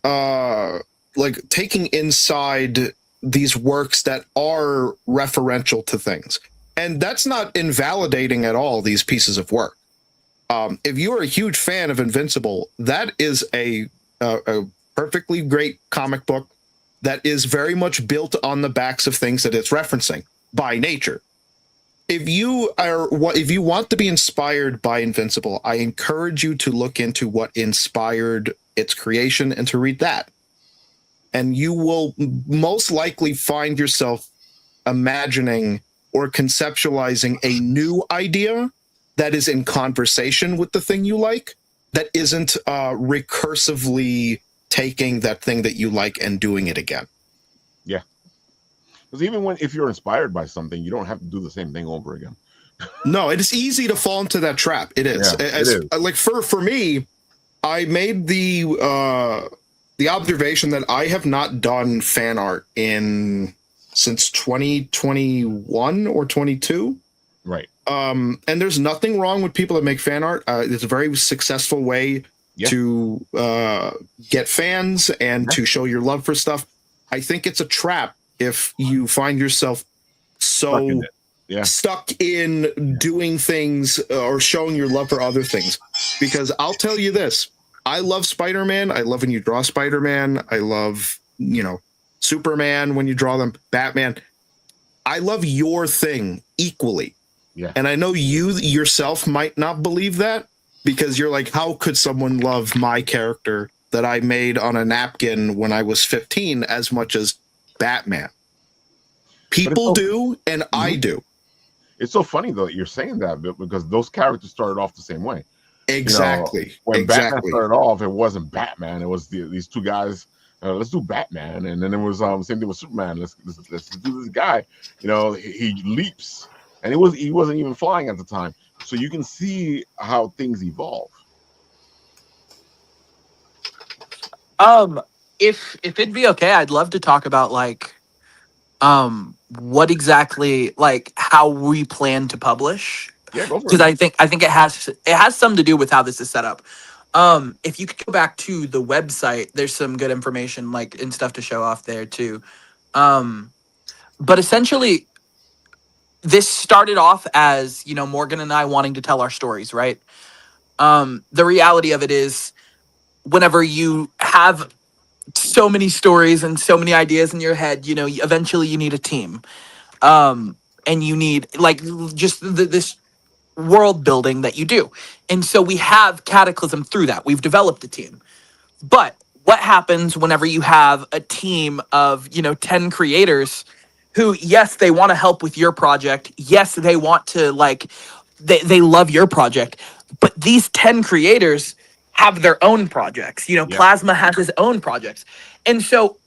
taking inside these works that are referential to things. And that's not invalidating at all these pieces of work. If you are a huge fan of Invincible, that is a perfectly great comic book that is very much built on the backs of things that it's referencing by nature. If you want to be inspired by Invincible, I encourage you to look into what inspired its creation and to read that. And you will most likely find yourself imagining or conceptualizing a new idea that is in conversation with the thing you like, that isn't recursively taking that thing that you like and doing it again. Yeah. Because even if you're inspired by something, you don't have to do the same thing over again. No, it is easy to fall into that trap. It is. Yeah, it is. Like for me, I made the observation that I have not done fan art since 2021 or 22. Right. And there's nothing wrong with people that make fan art. It's a very successful way to get fans and to show your love for stuff. I think it's a trap if you find yourself so stuck in doing things or showing your love for other things. Because I'll tell you this, I love Spider-Man. I love when you draw Spider-Man. I love, Superman when you draw them, Batman. I love your thing equally. Yeah. And I know you yourself might not believe that, because you're like, how could someone love my character that I made on a napkin when I was 15 as much as Batman? People do, and I do. It's so funny, though, you're saying that, because those characters started off the same way. Exactly. When Batman started off, it wasn't Batman. It was these two guys. Let's do Batman, and then it was same thing with Superman. Let's do this guy. He leaps, and he wasn't even flying at the time. So you can see how things evolve. If it'd be okay, I'd love to talk about what exactly, how we plan to publish. Yeah, go for it. Because I think it has something to do with how this is set up. If you could go back to the website, there's some good information and stuff to show off there too. But essentially, this started off as Morgan and I wanting to tell our stories, right? The reality of it is, whenever you have so many stories and so many ideas in your head, eventually you need a team, and you need just this world building that you do. And so we have Cataclysm through that. We've developed a team. But what happens whenever you have a team of 10 creators who, yes, they want to help with your project, yes, they want to they love your project, but these 10 creators have their own projects. Plasma has his own projects. And so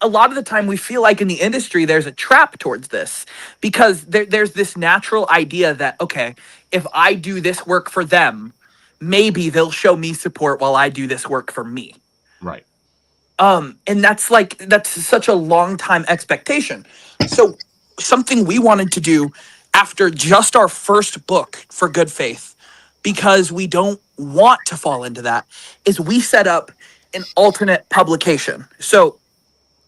a lot of the time we feel like in the industry there's a trap towards this, because there's this natural idea that, okay, if I do this work for them, maybe they'll show me support while I do this work for me. Right. And that's such a long time expectation. So something we wanted to do after just our first book for Good Faith, because we don't want to fall into that, is we set up an alternate publication. So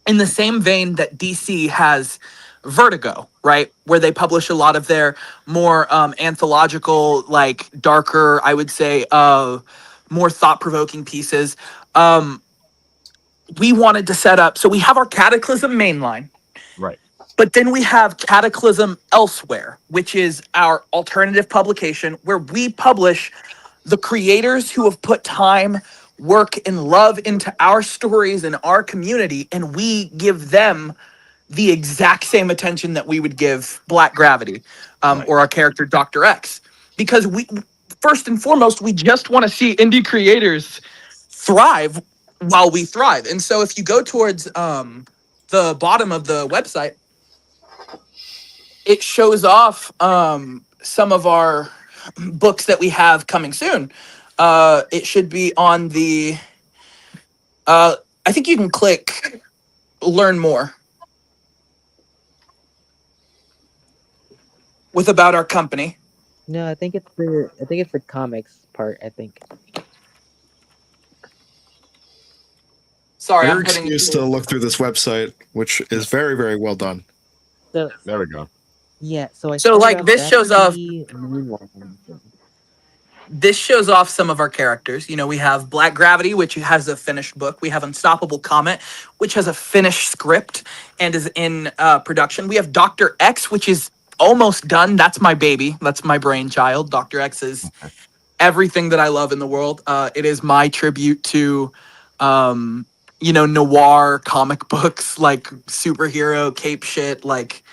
in the same vein that DC has Vertigo, right, where they publish a lot of their more anthological, like darker, I would say, more thought-provoking pieces. We wanted to set up, so we have our Cataclysm mainline, Right. but then we have Cataclysm Elsewhere, which is our alternative publication where we publish the creators who have put time, work, and love into our stories and our community, and we give them the exact same attention that we would give Black Gravity, Right. or our character Dr. X. Because we, first and foremost, we just want to see indie creators thrive while we thrive. And so if you go towards the bottom of the website, it shows off some of our books that we have coming soon. It should be on the, I think you can click learn more with about our company. No, I think it's the comics part. I think. Sorry, Your I'm putting excuse to look through this website, which is very, very well done. So There we go. yeah, so I So, started like, off- this that's shows off- the main one. this shows off some of our characters. You know, we have Black Gravity, which has a finished book. We have Unstoppable Comet, which has a finished script and is in production. We have Dr. X, which is almost done. That's my baby. That's my brainchild. Dr. X is everything that I love in the world. It is my tribute to, noir comic books, like superhero cape shit, like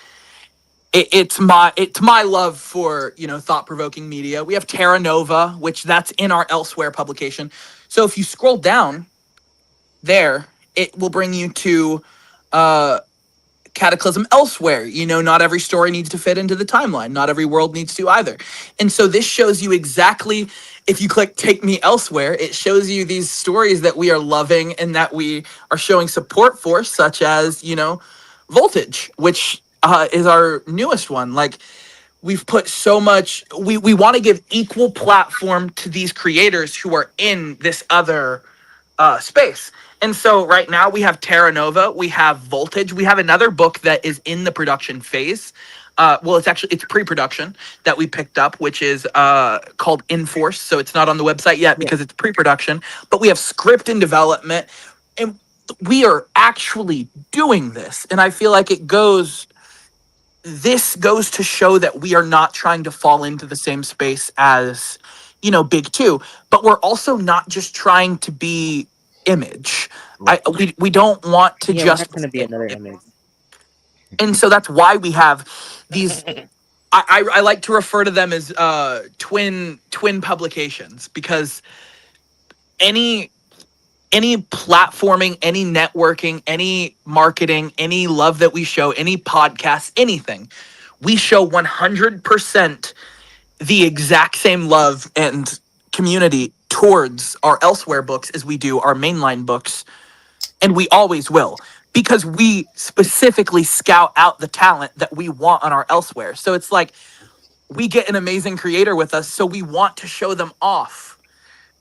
it's my love for thought-provoking media. We have Terra Nova, which that's in our Elsewhere publication. So if you scroll down there, it will bring you to Cataclysm Elsewhere. Not every story needs to fit into the timeline. Not every world needs to either. And so this shows you exactly, if you click Take Me Elsewhere, it shows you these stories that we are loving and that we are showing support for, such as, Voltage, which is our newest one. Like, we've put so much, we want to give equal platform to these creators who are in this other space. And so right now we have Terra Nova, we have Voltage, we have another book that is in the production phase. It's pre-production that we picked up, which is called Enforce. So it's not on the website yet because it's pre-production, but we have script in development, and we are actually doing this. And I feel like this goes to show that we are not trying to fall into the same space as, Big Two, but we're also not just trying to be Image. We don't want to Yeah, just we're not going to be another Image. And so that's why we have these. I like to refer to them as twin publications, because any platforming, any networking, any marketing, any love that we show, any podcast, anything, we show 100% the exact same love and community towards our Elsewhere books as we do our mainline books. And we always will, because we specifically scout out the talent that we want on our Elsewhere. So it's like we get an amazing creator with us, so we want to show them off.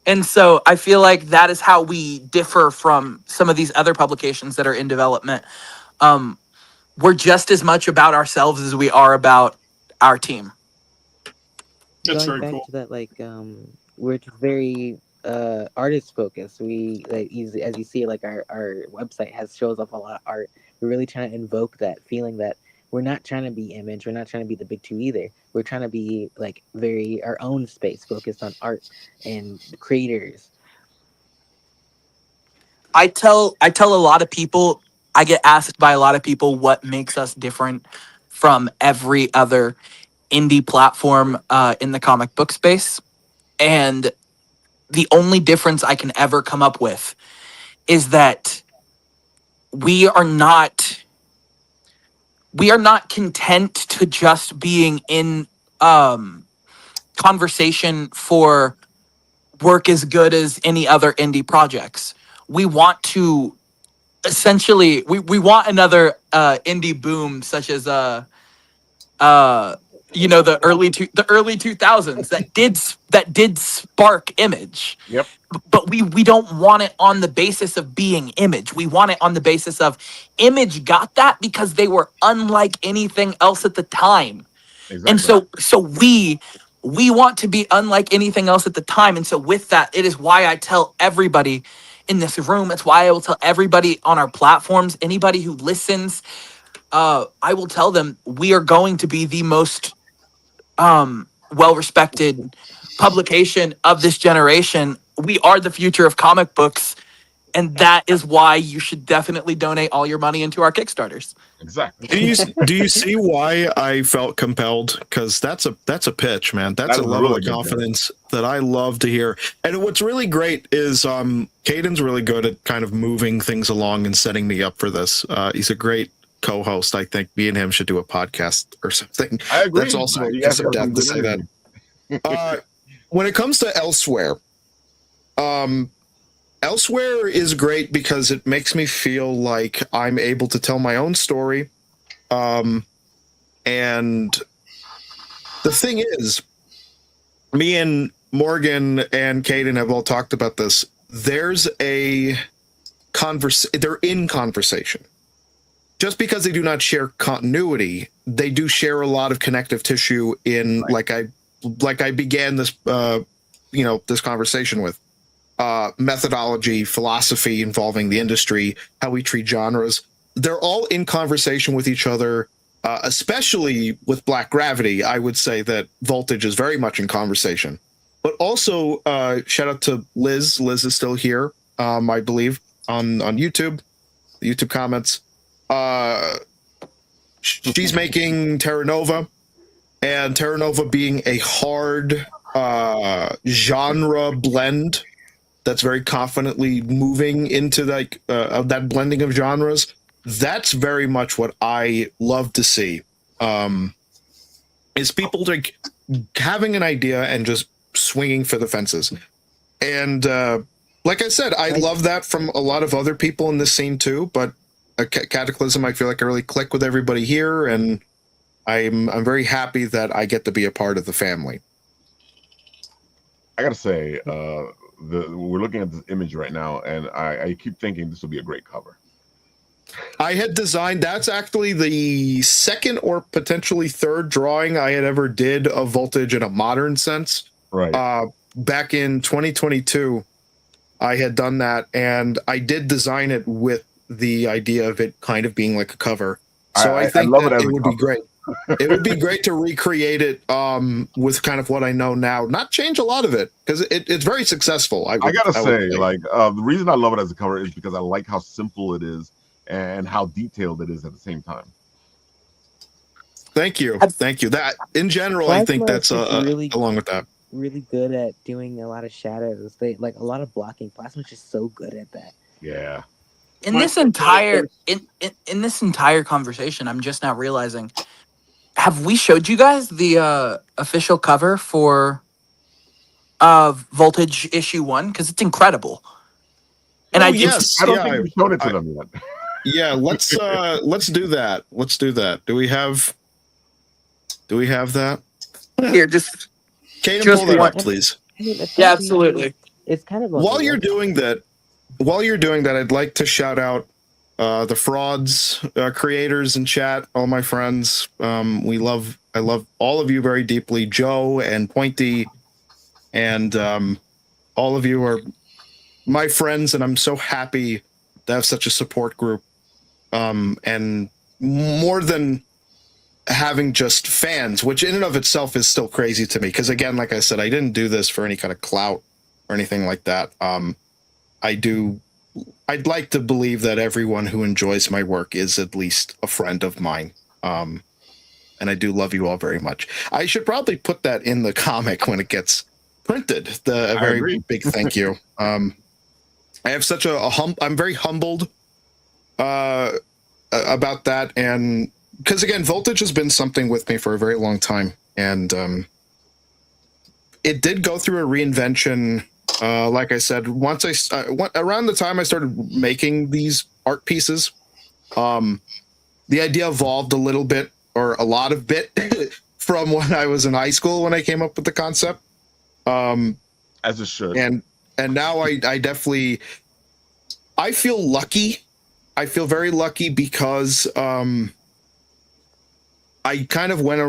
And so I feel like that is how we differ from some of these other publications that are in development. We're just as much about ourselves as we are about our team. That's Going very back cool. to that, we're just very artist focused. We, like, as you see, like our website shows off a lot of art. We're really trying to invoke that feeling that we're not trying to be Image. We're not trying to be the Big Two either. We're trying to be like very our own space, focused on art and creators. I tell a lot of people, I get asked by a lot of people what makes us different from every other indie platform in the comic book space. And the only difference I can ever come up with is that we are not content to just being in conversation for work as good as any other indie projects. We want to essentially we want another indie boom such as the early 2000s that did spark Image. Yep. But we don't want it on the basis of being Image. We want it on the basis of Image got that because they were unlike anything else at the time. Exactly. And so we want to be unlike anything else at the time. And so with that, it is why I tell everybody in this room, it's why I will tell everybody on our platforms, anybody who listens, I will tell them we are going to be the most well-respected publication of this generation. We are the future of comic books, and that is why you should definitely donate all your money into our Kickstarters. Exactly. Do you see why I felt compelled? Because that's a pitch, man. That's a level of confidence that I love to hear. And what's really great is Caden's really good at kind of moving things along and setting me up for this. He's a great co-host. I think me and him should do a podcast or something. I agree. That's also a piece of depth to say that. When it comes to Elsewhere, Elsewhere is great because it makes me feel like I'm able to tell my own story. And the thing is, me and Morgan and Caden have all talked about this. There's they're in conversation. Just because they do not share continuity, they do share a lot of connective tissue in, right. like I began this this conversation with. Methodology, philosophy involving the industry, how we treat genres. They're all in conversation with each other, especially with Black Gravity. I would say that Voltage is very much in conversation. But also, shout out to Liz. Liz is still here, I believe, on YouTube, the YouTube comments. She's making Terra Nova, and Terra Nova being a hard genre blend that's very confidently moving into that blending of genres. That's very much what I love to see. Is people like having an idea and just swinging for the fences. And like I said, I love that from a lot of other people in this scene too. But Cataclysm, I feel like I really click with everybody here, and I'm very happy that I get to be a part of the family. I gotta say, we're looking at this image right now, and I keep thinking this will be a great cover. I had designed, that's actually the second or potentially third drawing I had ever did of Voltage in a modern sense. Right. Back in 2022, I had done that, and I did design it with the idea of it kind of being like a cover. So I think that it would be great. It would be great to recreate it with kind of what I know now, not change a lot of it, because it's very successful. I gotta say, the reason I love it as a cover is because I like how simple it is and how detailed it is at the same time. Thank you. That in general, I think that's really, along with that. Really good at doing a lot of shadows. They like a lot of blocking. Plasma's just so good at that. Yeah. In this entire conversation, I'm just now realizing, have we showed you guys the official cover for Voltage issue 1? Because it's incredible. And I don't think we've shown it to them yet. Yeah, let's do that. Let's do that. Do we have that? Here, just Caden, pull that up, please. Yeah, absolutely. It's kind of while you're doing that, I'd like to shout out the Frauds creators in chat, all my friends. I love all of you very deeply. Joe and Pointy, and all of you are my friends, and I'm so happy to have such a support group. And more than having just fans, which in and of itself is still crazy to me, because again, like I said, I didn't do this for any kind of clout or anything like that. I'd like to believe that everyone who enjoys my work is at least a friend of mine. And I do love you all very much. I should probably put that in the comic when it gets printed. A very big thank you. I have such I'm very humbled about that, and because again, Voltage has been something with me for a very long time, and it did go through a reinvention. Like I said, once around the time I started making these art pieces, the idea evolved a little bit, or a lot of bit, from when I was in high school when I came up with the concept. As it should. And now I definitely, I feel lucky. I feel very lucky because I kind of went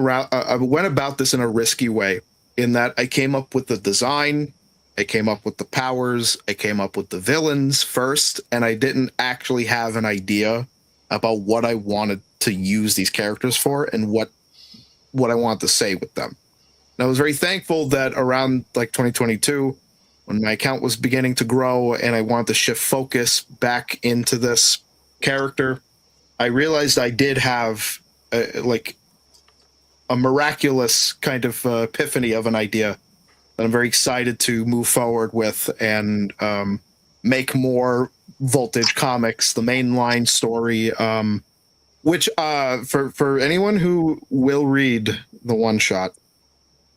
about this in a risky way, in that I came up with the design, I came up with the powers, I came up with the villains first, and I didn't actually have an idea about what I wanted to use these characters for and what I wanted to say with them. And I was very thankful that around like 2022, when my account was beginning to grow and I wanted to shift focus back into this character, I realized I did have like a miraculous kind of epiphany of an idea that I'm very excited to move forward with and make more Voltage comics, the mainline story, which for anyone who will read the one shot,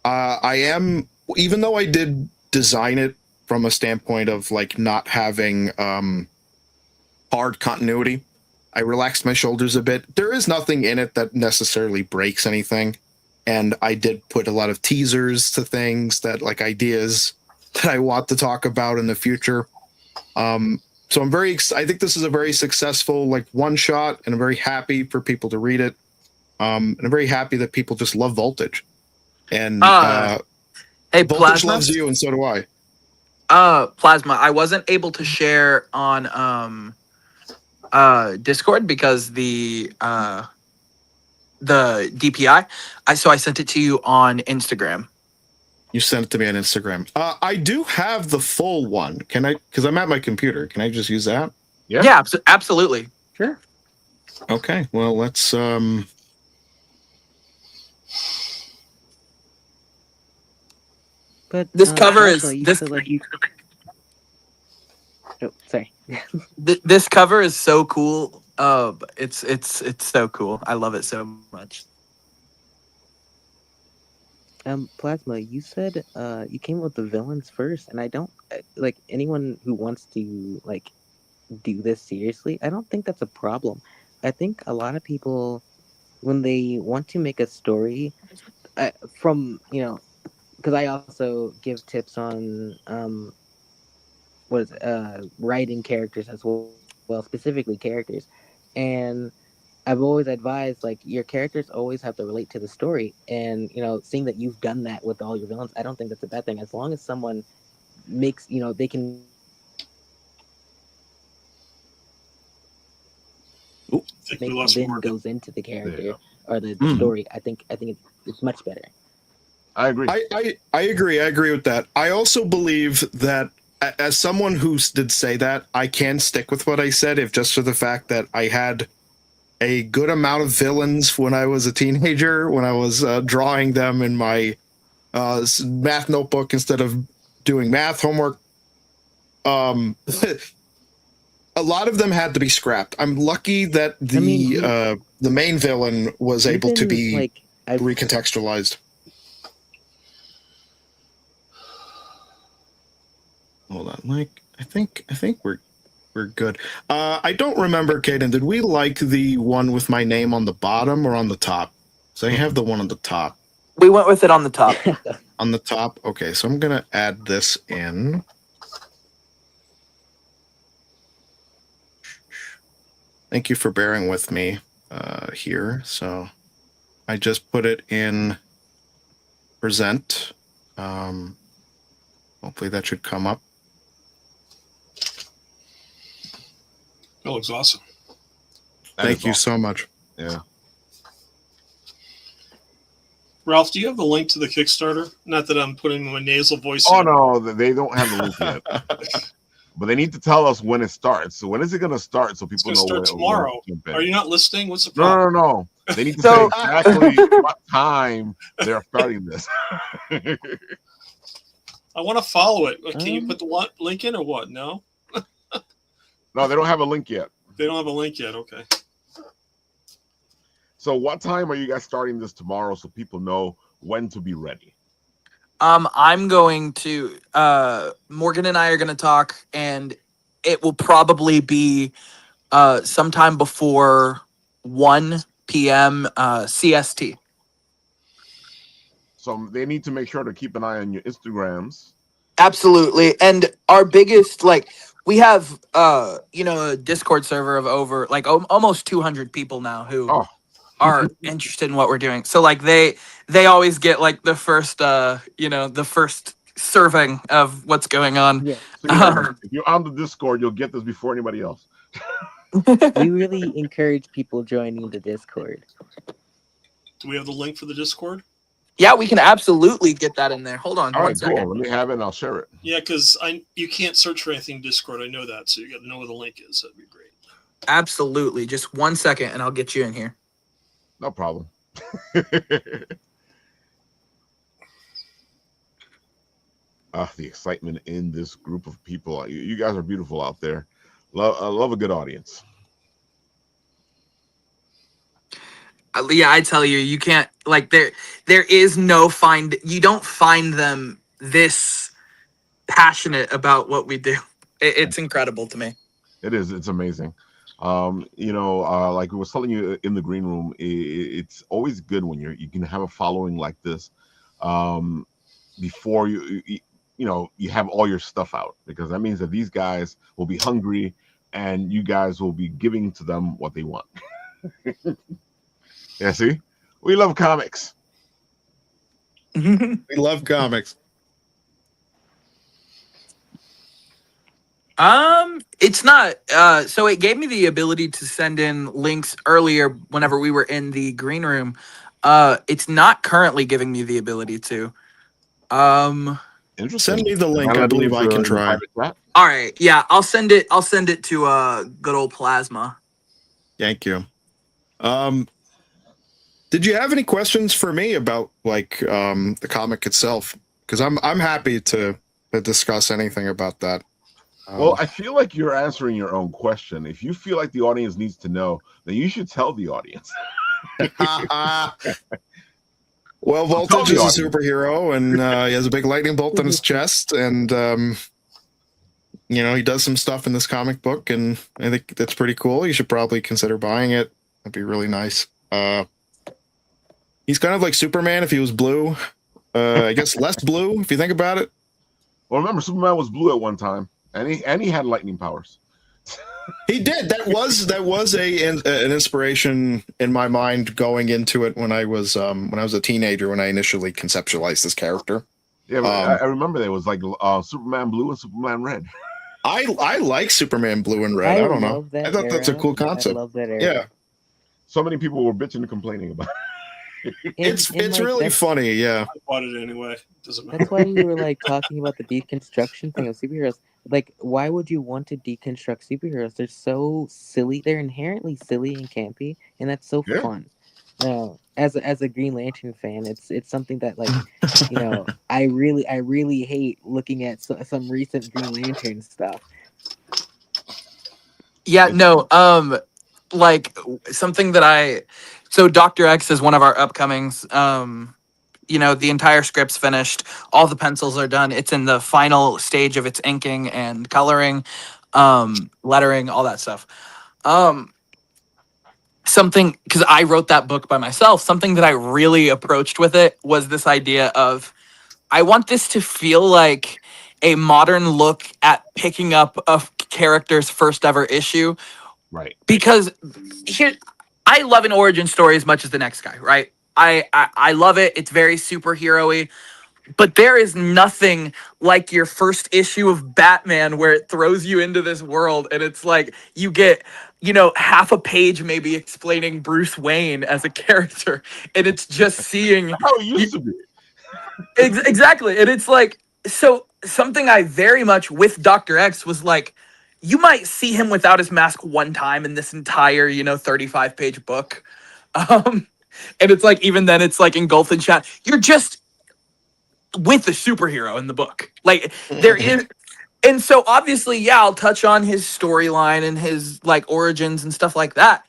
I am, even though I did design it from a standpoint of like not having hard continuity, I relaxed my shoulders a bit. There is nothing in it that necessarily breaks anything, and I did put a lot of teasers to things, that like ideas that I want to talk about in the future. So I'm very I think this is a very successful like one shot, and I'm very happy for people to read it. And I'm very happy that people just love Voltage. And hey, Voltage Plasma loves you, and so do I. Plasma, I wasn't able to share on Discord because the DPI. So I sent it to you on Instagram. You sent it to me on Instagram. I do have the full one. Can I? Because I'm at my computer. Can I just use that? Yeah, absolutely. Sure. Okay. Well, let's. But This cover is also, you this. said, like, you... Oh, sorry. This cover is so cool. It's so cool. I love it so much. Plasma, you said you came up with the villains first, and I don't like anyone who wants to like do this seriously. I don't think that's a problem. I think a lot of people, when they want to make a story, from because I also give tips on writing characters as well, specifically characters, and I've always advised like your characters always have to relate to the story, and seeing that you've done that with all your villains, I don't think that's a bad thing as long as someone makes they can. I think we lost Then Morgan. goes into the character or the Mhm. story. I think it's much better. I agree. I agree. I agree with that. I also believe that as someone who did say that, I can stick with what I said, if just for the fact that I had a good amount of villains when I was a teenager, when I was drawing them in my math notebook instead of doing math homework. A lot of them had to be scrapped. I'm lucky that the main villain was able to be recontextualized. Hold on, Mike. I think we're good. I don't remember, Caden. Did we like the one with my name on the bottom or on the top? So I have the one on the top. We went with it on the top. On the top. Okay, so I'm gonna add this in. Thank you for bearing with me here. So I just put it in present. Hopefully that should come up. That looks awesome. Thank you so much. Yeah. Ralph, do you have the link to the Kickstarter? Not that I'm putting my nasal voice Oh in. no, they don't have the link yet. But they need to tell us when it starts. So when is it going to start so people It's know going to start tomorrow. Are you not listening? What's the No, problem? no. They need to So- say exactly what time they're starting this. I want to follow it. Can you put the link in or what? No? No, they don't have a link yet. They don't have a link yet. Okay. So what time are you guys starting this tomorrow so people know when to be ready? I'm going to Morgan and I are going to talk, and it will probably be sometime before 1 p.m. CST. So they need to make sure to keep an eye on your Instagrams. Absolutely. And our biggest, like, we have a Discord server of over like almost 200 people now who are interested in what we're doing. So like they always get like the first the first serving of what's going on. Yeah, So if you're on the Discord, you'll get this before anybody else. we really encourage people joining the Discord. Do we have the link for the Discord? Yeah, we can absolutely get that in there. Hold on All one right, second. cool. Let me have it and I'll share it. Yeah, because you can't search for anything in Discord. I know that, so you got to know where the link is. That'd be great. Absolutely. Just 1 second and I'll get you in here. No problem. The excitement in this group of people. You guys are beautiful out there. Love a good audience. Yeah, I tell you, you can't like there is no you don't find them this passionate about what we do. It's incredible to me. It is. It's amazing. Like we was telling you in the green room, it's always good when you can have a following like this before you have all your stuff out, because that means that these guys will be hungry and you guys will be giving to them what they want. Yeah, see, we love comics. We love comics. It's not so it gave me the ability to send in links earlier whenever we were in the green room. It's not currently giving me the ability to. Interesting. Send me the link. I believe I can try. All right, yeah, I'll send it to good old Plasma. Thank you. Did you have any questions for me about like the comic itself? Because I'm happy to discuss anything about that. Well, I feel like you're answering your own question. If you feel like the audience needs to know, then you should tell the audience. Well, Voltage is a superhero, and he has a big lightning bolt on his chest, and he does some stuff in this comic book, and I think that's pretty cool. You should probably consider buying it. That'd be really nice. He's kind of like Superman if he was blue. I guess less blue if you think about it. Well, remember, Superman was blue at one time, and he had lightning powers. He did. That was an inspiration in my mind going into it when I was a teenager, when I initially conceptualized this character. Yeah, I remember there was like Superman Blue and Superman Red. I like Superman Blue and Red. I don't know. I thought that's a cool concept. I love that era. Yeah. So many people were bitching and complaining about it. It's really funny, yeah. I bought it anyway. Doesn't matter. That's why we were like talking about the deconstruction thing of superheroes. Like, why would you want to deconstruct superheroes? They're so silly. They're inherently silly and campy, and that's so fun. As a Green Lantern fan, it's something that like I really hate looking at some recent Green Lantern stuff. Yeah, no, like something that so Dr. X is one of our upcomings. The entire script's finished. All the pencils are done. It's in the final stage of its inking and coloring, lettering, all that stuff. Something, because I wrote that book by myself, something that I really approached with it was this idea of, I want this to feel like a modern look at picking up a character's first ever issue. Right. Because I love an origin story as much as the next guy, right? I love it. It's very superhero-y. But there is nothing like your first issue of Batman where it throws you into this world and it's like you get, half a page maybe explaining Bruce Wayne as a character. And it's just seeing how it used to be. Exactly. And it's like, so something I very much with Dr. X was like, you might see him without his mask one time in this entire, 35-page book. And it's like, even then it's like engulfed in chat. You're just with the superhero in the book. Like And so obviously, yeah, I'll touch on his storyline and his like origins and stuff like that.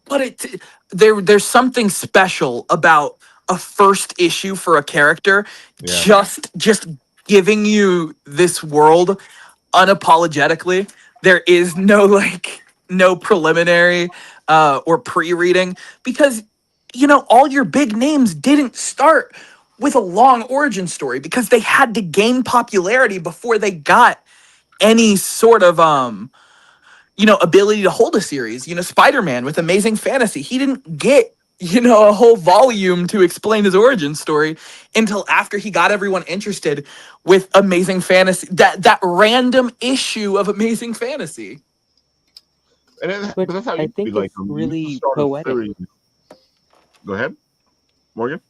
But there's something special about a first issue for a character Yeah. just giving you this world unapologetically. There is no like no preliminary or pre-reading because all your big names didn't start with a long origin story because they had to gain popularity before they got any sort of ability to hold a series. Spider-Man with Amazing Fantasy, he didn't get a whole volume to explain his origin story until after he got everyone interested with Amazing Fantasy, that random issue of Amazing Fantasy. But that's how I you be think like it's you really start a poetic. series. Go ahead, Morgan.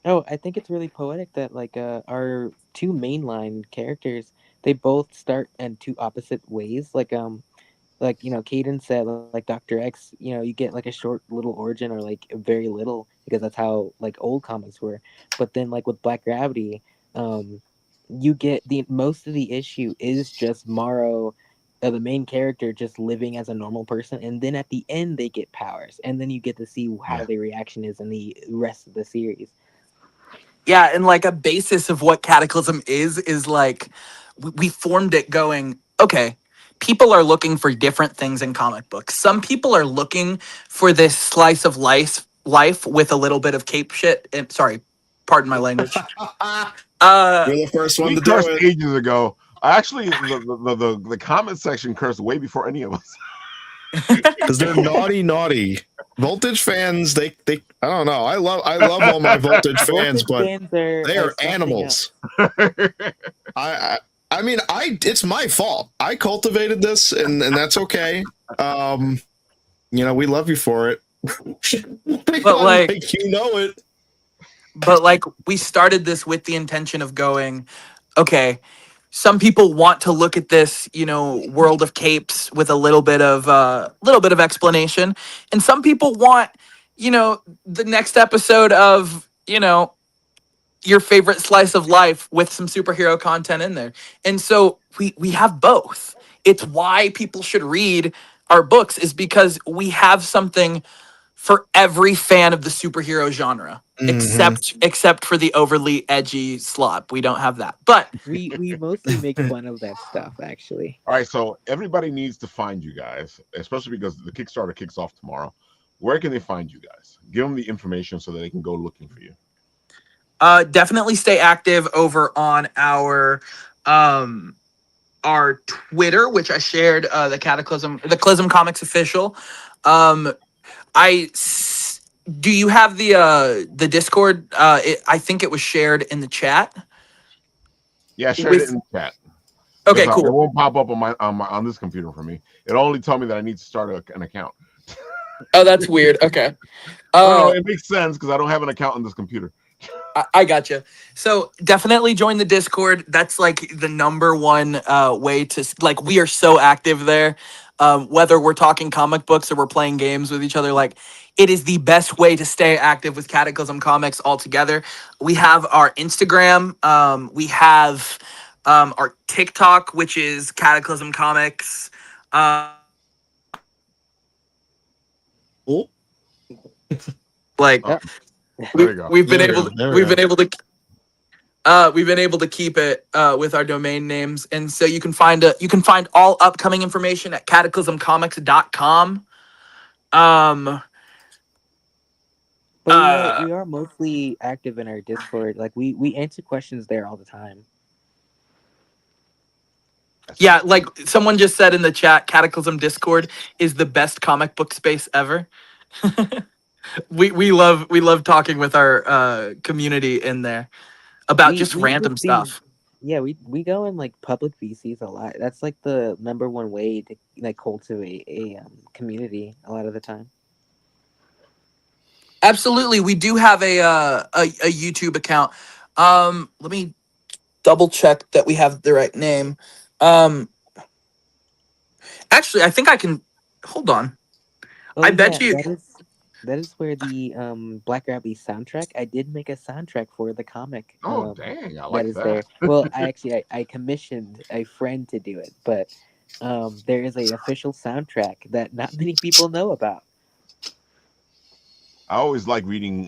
Oh, I think it's really poetic that like our two mainline characters, they both start in two opposite ways. Like Caden said, like Dr. X, you get like a short little origin or like very little because that's how like old comics were. But then like with Black Gravity, um, you get the most of the issue is just Morrow, the main character, just living as a normal person, and then at the end they get powers, and then you get to see how Yeah. their reaction is in the rest of the series. Yeah, and like a basis of what Cataclysm is like we formed it going, okay, people are looking for different things in comic books. Some people are looking for this slice of life with a little bit of cape shit. And sorry, pardon my language. You're the first one We to do cursed it. ages ago. Actually, the comment section cursed way before any of us. Because they're naughty. Voltage fans, they I don't know. I love all my Voltage fans, Voltage but fans they are something animals. else. I mean, it's my fault. I cultivated this, and that's okay. We love you for it. But like it. but like we started this with the intention of going, okay, some people want to look at this, world of capes with a little bit of explanation, and some people want, the next episode of, your favorite slice of life with some superhero content in there. And so we have both. It's why people should read our books is because we have something for every fan of the superhero genre. Except for the overly edgy slop. We don't have that. But We mostly make fun of that stuff, actually. All right, so everybody needs to find you guys, especially because the Kickstarter kicks off tomorrow. Where can they find you guys? Give them the information so that they can go looking for you. definitely stay active over on our Twitter, which I shared, the Clism Comics official. Do you have the Discord? I think it was shared in the chat. Yeah, share it in the chat. Okay, It cool. won't pop up on this computer for me. It only told me that I need to start an account. Oh, that's weird. Okay. No, it makes sense because I don't have an account on this computer. I gotcha. So definitely join the Discord. That's like the number one way to like. We are so active there. Whether we're talking comic books or we're playing games with each other, like it is the best way to stay active with Cataclysm Comics altogether. We have our Instagram. We have our TikTok, which is Cataclysm Comics. Oh. Like Oh, there you go. we've been There we able go. to, There we we've go. been able to we've been able to keep it with our domain names, and so you can find all upcoming information at cataclysmcomics.com. But we are mostly active in our Discord. Like we answer questions there all the time. Yeah, like someone just said in the chat, Cataclysm Discord is the best comic book space ever. we love talking with our community in there about just We random just be stuff. Yeah, we go in like public VCs a lot. That's like the number one way to like cultivate a community a lot of the time. Absolutely, we do have a YouTube account. Let me double check that we have the right name. Actually, I think I can. Hold on. Oh I yeah, bet you. that is That is where the Black Rabbit soundtrack. I did make a soundtrack for the comic. Oh, dang, I That like is that. there. Well, I commissioned a friend to do it, but there is a official soundtrack that not many people know about. I always like reading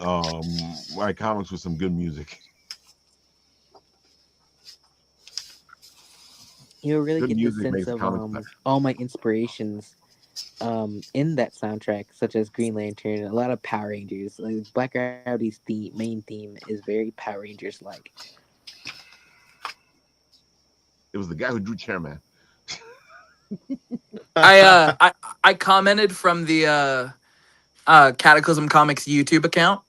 my comics with some good music. You really Good get the music sense makes of comics better. all my inspirations in that soundtrack, such as Green Lantern, a lot of Power Rangers. Like Black Rowdy's main theme is very Power Rangers like. It was the guy who drew Chairman. I commented from the Cataclysm Comics YouTube account.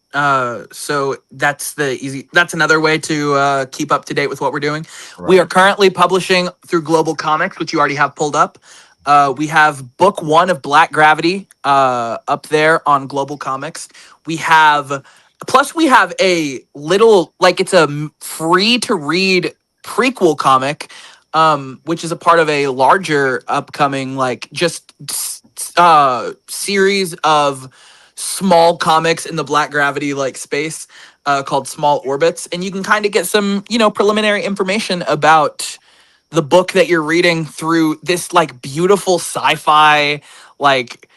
So that's another way to keep up to date with what we're doing. Right. We are currently publishing through Global Comics, which you already have pulled up. We have book 1 of Black Gravity up there on Global Comics. We have a little, like, it's a free to read prequel comic, which is a part of a larger upcoming, like, just series of small comics in the Black Gravity like space, called Small Orbits, and you can kind of get some preliminary information about the book that you're reading through this like beautiful sci-fi, like,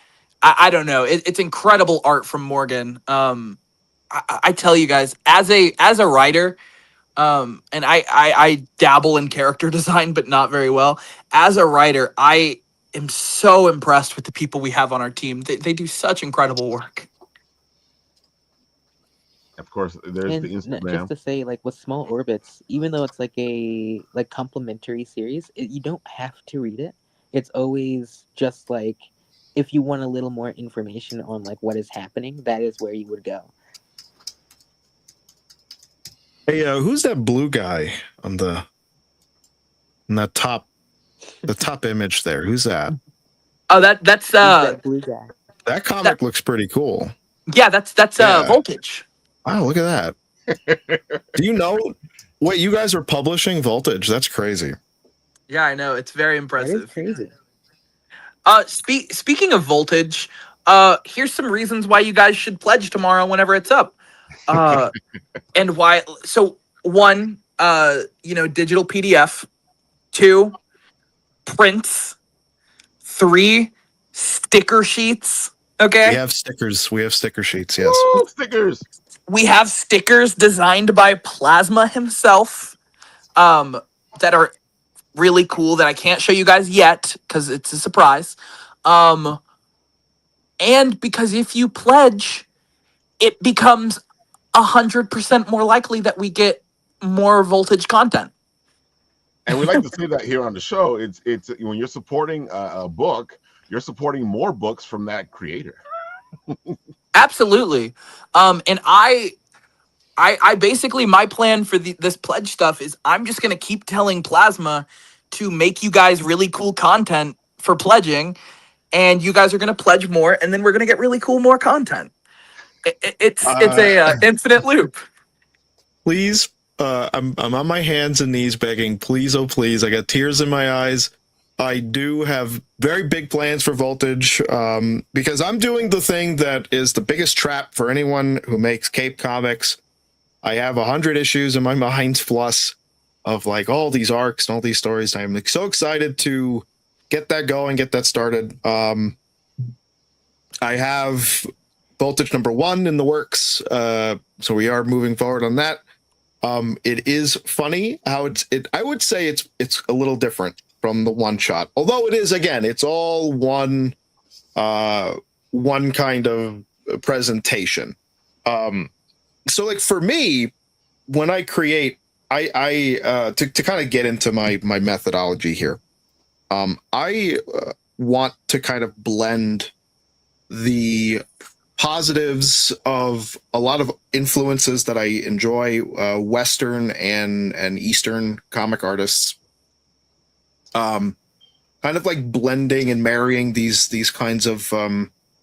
I don't know, it's incredible art from Morgan. I tell you guys, as a writer, and I dabble in character design, but not very well. As a writer, I am so impressed with the people we have on our team. They do such incredible work. Of course, there's the Just Instagram. to say, like with Small Orbits, even though it's like a complimentary series, you don't have to read it. It's always just like, if you want a little more information on like what is happening, that is where you would go. Hey, who's that blue guy on the top image there? Who's that? Oh, that's Who's that blue guy? That comic looks pretty cool. Yeah, that's Yeah. Voltage. Wow, look at that. Do you know? Wait, you guys are publishing Voltage? That's crazy. Yeah, I know, it's very That impressive. is crazy. Speaking of Voltage, here's some reasons why you guys should pledge tomorrow whenever it's up. And why. So 1, digital PDF. 2, prints. 3, sticker sheets. Okay. We have stickers. We have sticker sheets. Yes. Woo, stickers. We have stickers designed by Plasma himself, that are really cool, that I can't show you guys yet because it's a surprise. And because if you pledge, it becomes 100% more likely that we get more Voltage content. And we like to say that here on the show. It's when you're supporting a book, you're supporting more books from that creator. Absolutely. And I basically, my plan for this pledge stuff is I'm just going to keep telling Plasma to make you guys really cool content for pledging, and you guys are going to pledge more, and then we're going to get really cool more content. It's a infinite loop. Please, I'm on my hands and knees begging, please, oh please, I got tears in my eyes. I do have very big plans for Voltage, because I'm doing the thing that is the biggest trap for anyone who makes Cape Comics. I have 100 issues in my mind plus of like all these arcs and all these stories. I'm like so excited to get that going, get that started. I have Voltage #1 in the works, so we are moving forward on that. It is funny how I would say it's a little different from the one shot, although it is, again, it's all one kind of presentation. So like for me, when I create, I to kind of get into my methodology here, I want to kind of blend the positives of a lot of influences that I enjoy, Western and Eastern comic artists, kind of like blending and marrying these kinds of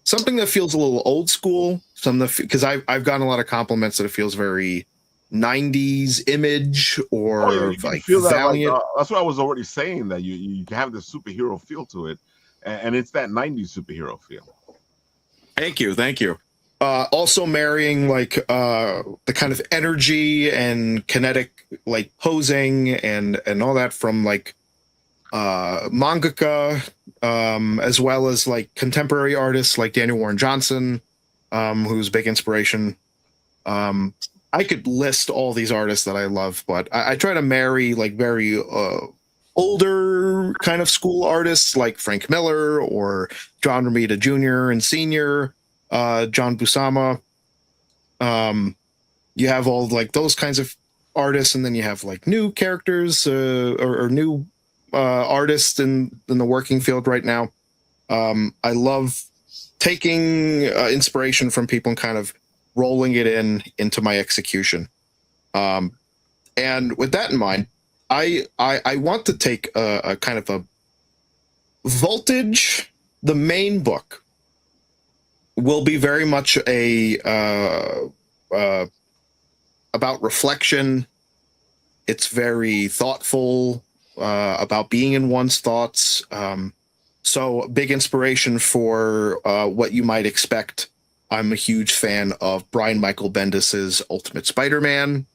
something that feels a little old school, because I've gotten a lot of compliments that it feels very 90s image, or like feel that, Valiant. like, that's what I was already saying, that you have this superhero feel to it, and it's that 90s superhero feel. Thank you. Also marrying like the kind of energy and kinetic like posing and all that from like mangaka, as well as like contemporary artists like Daniel Warren Johnson, who's a big inspiration. I could list all these artists that I love, but I try to marry like very older kind of school artists like Frank Miller or John Romita Jr. and Sr., John Buscema. You have all like those kinds of artists, and then you have like new characters or new artists in the working field right now. I love taking inspiration from people and kind of rolling it into my execution. And with that in mind, I want to take a kind of a Voltage. The main book will be very much about reflection. It's very thoughtful about being in one's thoughts. So big inspiration for what you might expect. I'm a huge fan of Brian Michael Bendis's Ultimate Spider-Man.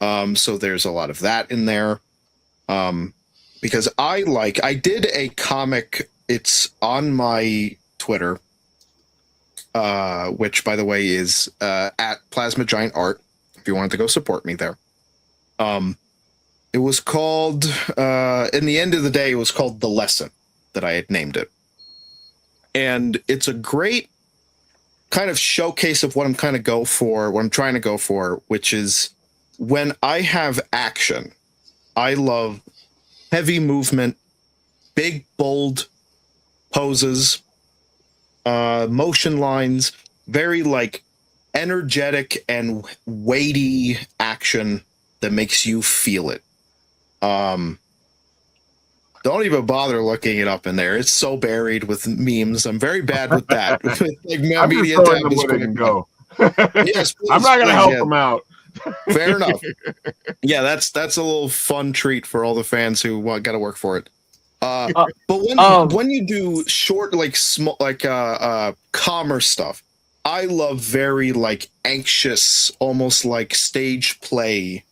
So there's a lot of that in there. Because I did a comic, it's on my Twitter, which by the way is at Plasma Giant Art, if you wanted to go support me there. It was called, in the end of the day, it was called The Lesson, that I had named it. And it's a great kind of showcase of what I'm kind of what I'm trying to go for, which is when I have action, I love heavy movement, big, bold poses, motion lines, very like energetic and weighty action that makes you feel it. Don't even bother looking it up in there. It's so buried with memes. I'm very bad with that. Like, I'm just throwing them where they can go. Yes, please, I'm not going to help them out. Fair enough. Yeah, that's a little fun treat for all the fans who got to work for it. But when you do short, like small, like calmer stuff, I love very like anxious, almost like stage play,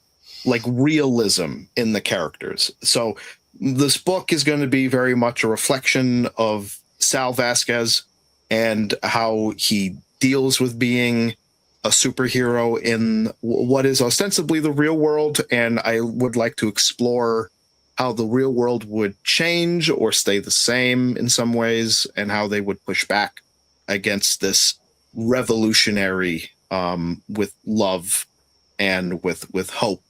like realism in the characters. So this book is going to be very much a reflection of Sal Vasquez and how he deals with being a superhero in what is ostensibly the real world. And I would like to explore how the real world would change or stay the same in some ways, and how they would push back against this revolutionary with love and with hope.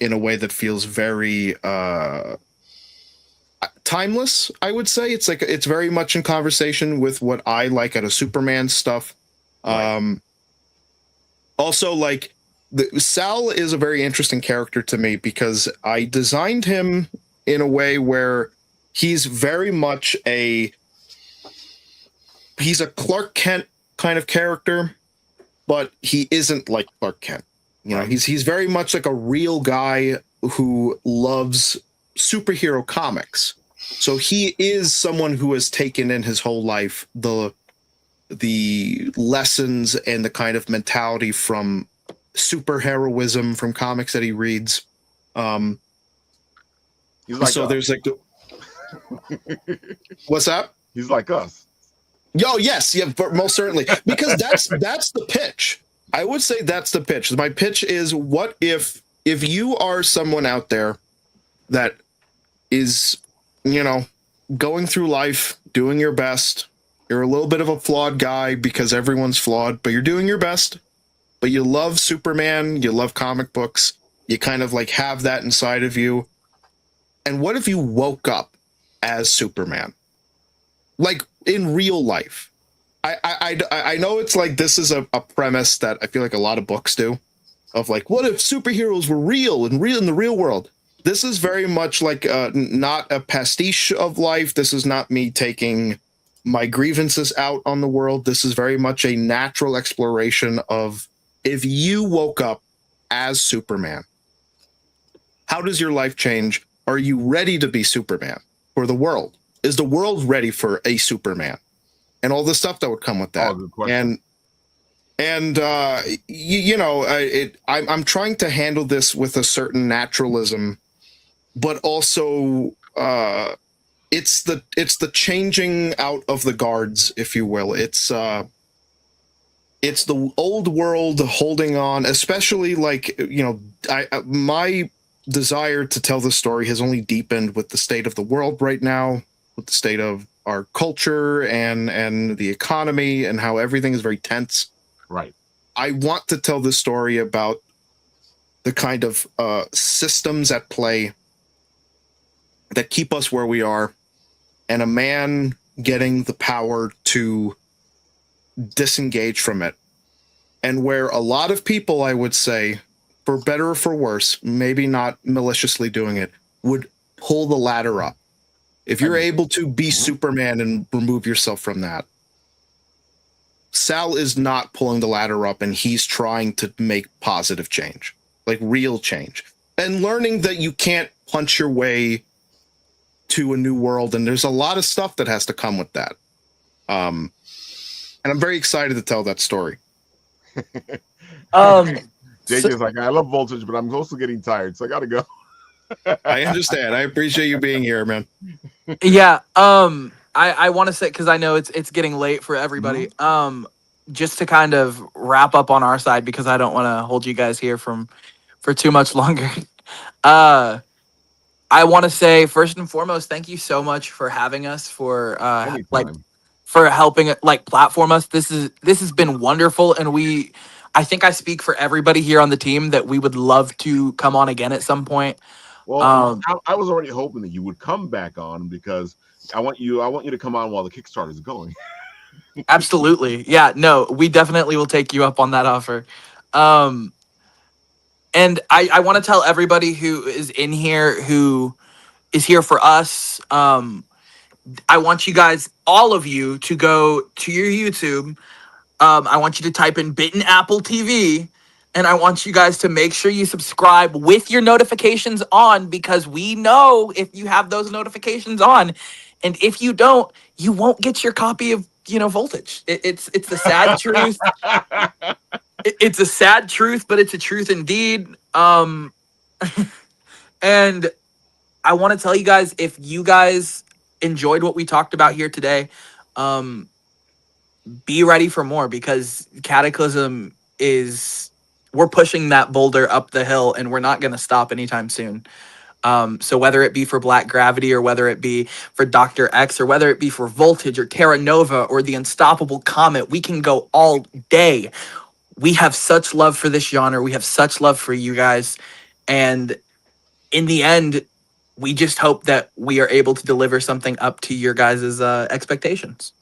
In a way that feels very timeless, I would say. It's like it's very much in conversation with what I like out of Superman stuff. Right. Also, like Sal is a very interesting character to me because I designed him in a way where he's very much he's a Clark Kent kind of character, but he isn't like Clark Kent. You know, he's very much like a real guy who loves superhero comics. So he is someone who has taken in his whole life the lessons and the kind of mentality from superheroism from comics that he reads. He's like so us. There's like what's that? He's like us. Yo, yes, yeah, most certainly. Because that's the pitch. I would say that's the pitch. My pitch is, what if you are someone out there that is, you know, going through life, doing your best. You're a little bit of a flawed guy because everyone's flawed, but you're doing your best. But you love Superman, you love comic books, you kind of like have that inside of you. And what if you woke up as Superman? Like in real life. I know it's like this is a premise that I feel like a lot of books do, of like, what if superheroes were real in the real world? This is very much like not a pastiche of life. This is not me taking my grievances out on the world. This is very much a natural exploration of, if you woke up as Superman, how does your life change? Are you ready to be Superman for the world? Is the world ready for a Superman? and all the stuff that would come with that. Oh, good question. And I'm trying to handle this with a certain naturalism, but also it's the changing out of the guards, if you will. It's the old world holding on, especially my desire to tell the story has only deepened with the state of the world right now, with the state of our culture and the economy and how everything is very tense. Right. I want to tell this story about the kind of systems at play that keep us where we are, and a man getting the power to disengage from it. And where a lot of people, I would say, for better or for worse, maybe not maliciously doing it, would pull the ladder up. If you're able to be Superman and remove yourself from that, Sal is not pulling the ladder up, and he's trying to make positive change, like real change, and learning that you can't punch your way to a new world. And there's a lot of stuff that has to come with that. And I'm very excited to tell that story. JJ's like, I love Voltage, but I'm also getting tired, so I gotta go. I understand. I appreciate you being here, man. Yeah. I want to say, because I know it's getting late for everybody. Just to kind of wrap up on our side, because I don't want to hold you guys here for too much longer. I want to say, first and foremost, thank you so much for having us, for helping platform us. This has been wonderful, and I think I speak for everybody here on the team that we would love to come on again at some point. Well, I was already hoping that you would come back on, because I want you to come on while the Kickstarter is going. Absolutely. Yeah, no, we definitely will take you up on that offer. And I want to tell everybody who is in here, who is here for us, I want you guys, all of you, to go to your YouTube. I want you to type in Bitten Apple TV, and I want you guys to make sure you subscribe with your notifications on, because we know if you have those notifications on, and if you don't, you won't get your copy of Voltage. It's the sad truth. It's a sad truth, but it's a truth indeed. And I want to tell you guys, if you guys enjoyed what we talked about here today, be ready for more, because Cataclysm we're pushing that boulder up the hill, and we're not going to stop anytime soon. So whether it be for Black Gravity, or whether it be for Dr. X, or whether it be for Voltage or Terra Nova or the Unstoppable Comet, we can go all day. We have such love for this genre. We have such love for you guys. And in the end, we just hope that we are able to deliver something up to your guys' expectations.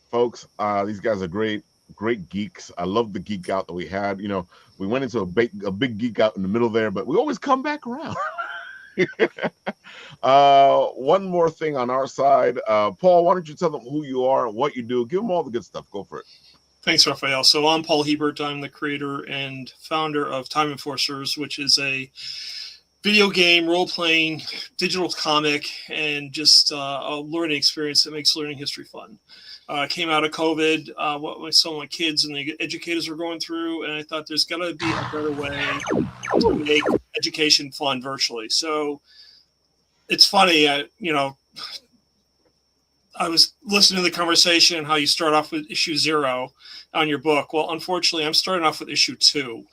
Folks, these guys are great geeks. I love the geek out that we had. We went into a big geek out in the middle there, but we always come back around. One more thing on our side. Paul, why don't you tell them who you are, what you do? Give them all the good stuff. Go for it. Thanks, Rafael. So I'm Paul Hebert. I'm the creator and founder of Time Enforcers, which is a video game, role-playing, digital comic, and just a learning experience that makes learning history fun. Came out of COVID, what some of my kids and the educators were going through, and I thought there's got to be a better way to make education fun virtually. So it's funny, I was listening to the conversation, how you start off with issue 0 on your book. Well, unfortunately, I'm starting off with issue 2.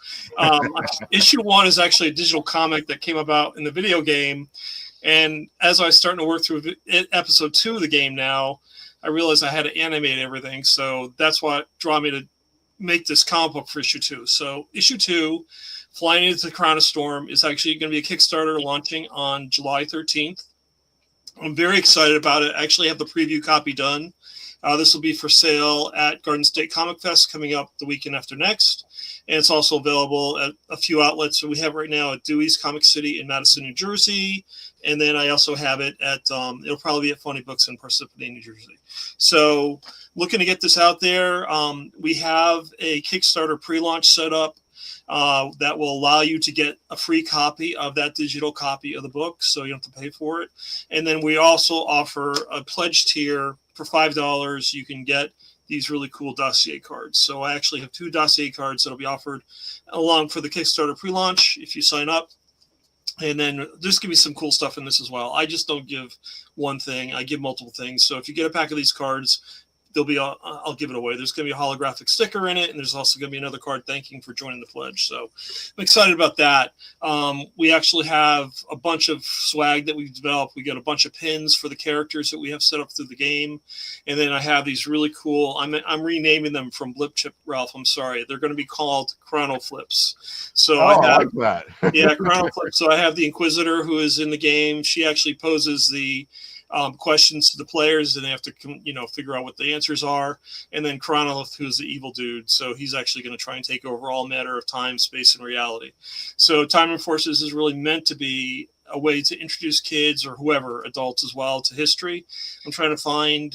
Issue 1 is actually a digital comic that came about in the video game. And as I was starting to work through episode 2 of the game now, I realized I had to animate everything. So that's what drew me to make this comic book for issue 2. So issue 2, Flying into the Crown of Storm, is actually going to be a Kickstarter launching on July 13th. I'm very excited about it. I actually have the preview copy done. This will be for sale at Garden State Comic Fest coming up the weekend after next. And it's also available at a few outlets. So we have right now at Dewey's Comic City in Madison, New Jersey. And then I also have it at, it'll probably be at Funny Books in Parsippany, New Jersey. So looking to get this out there. We have a Kickstarter pre-launch set up that will allow you to get a free copy of that digital copy of the book, so you don't have to pay for it. And then we also offer a pledge tier for $5, you can get these really cool dossier cards. So I actually have 2 dossier cards that'll be offered along for the Kickstarter pre-launch if you sign up. And then there's going to be some cool stuff in this as well. I just don't give one thing. I give multiple things. So if you get a pack of these cards, there'll be I'll give it away. There's going to be a holographic sticker in it, and there's also going to be another card thanking for joining the pledge. So I'm excited about that. We actually have a bunch of swag that we've developed. We got a bunch of pins for the characters that we have set up through the game, and then I have these really cool. I'm renaming them from Blip Chip Ralph. I'm sorry, they're going to be called Chrono Flips. So I like that. Yeah, Chrono Flips. So I have the Inquisitor who is in the game. She actually poses the questions to the players, and they have to figure out what the answers are. And then Chronolith, who's the evil dude, so he's actually going to try and take over all matter of time, space, and reality. So Time Enforcers is really meant to be a way to introduce kids or whoever, adults as well, to history. I'm trying to find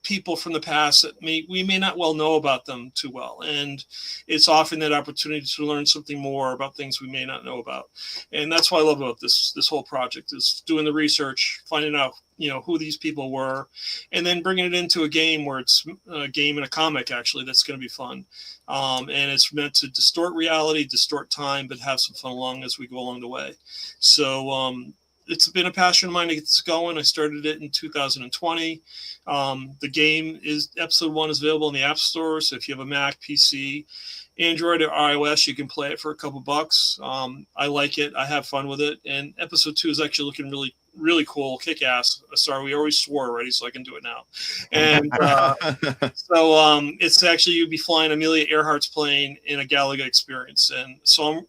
people from the past that we may not well know about them too well, and it's often that opportunity to learn something more about things we may not know about. And that's what I love about this whole project, is doing the research, finding out who these people were, and then bringing it into a game where it's a game and a comic actually that's going to be fun. And it's meant to distort reality, distort time, but have some fun as we go along the way. So it's been a passion of mine to get this going. I started it in 2020. The game episode 1 is available in the App Store. So if you have a Mac, PC, Android, or iOS, you can play it for a couple bucks. I like it. I have fun with it. And episode 2 is actually looking really, really cool, kick-ass. Sorry, we always swore already, so I can do it now. And so it's actually, you'd be flying Amelia Earhart's plane in a Galaga experience. And so I'm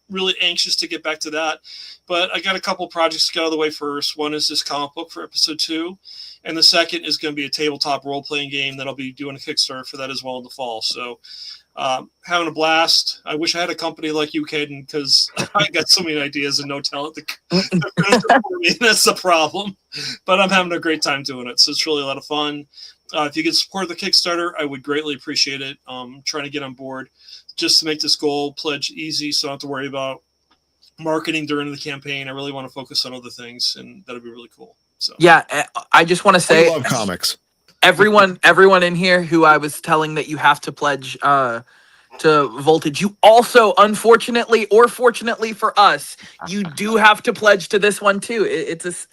really anxious to get back to that. But I got a couple projects to get out of the way first. One is this comic book for episode 2. And the second is going to be a tabletop role-playing game that I'll be doing a Kickstarter for that as well in the fall. So having a blast. I wish I had a company like you, Caden, because I got so many ideas and no talent to for me. That's the problem. But I'm having a great time doing it. So it's really a lot of fun. If you could support the Kickstarter, I would greatly appreciate it. Trying to get on board just to make this goal pledge easy, so I don't have to worry about marketing during the campaign. I really want to focus on other things, and that'd be really cool. So yeah, I just want to say, I love comics. Everyone in here who I was telling that you have to pledge to Voltage, you also, unfortunately or fortunately for us, you do have to pledge to this one too. It's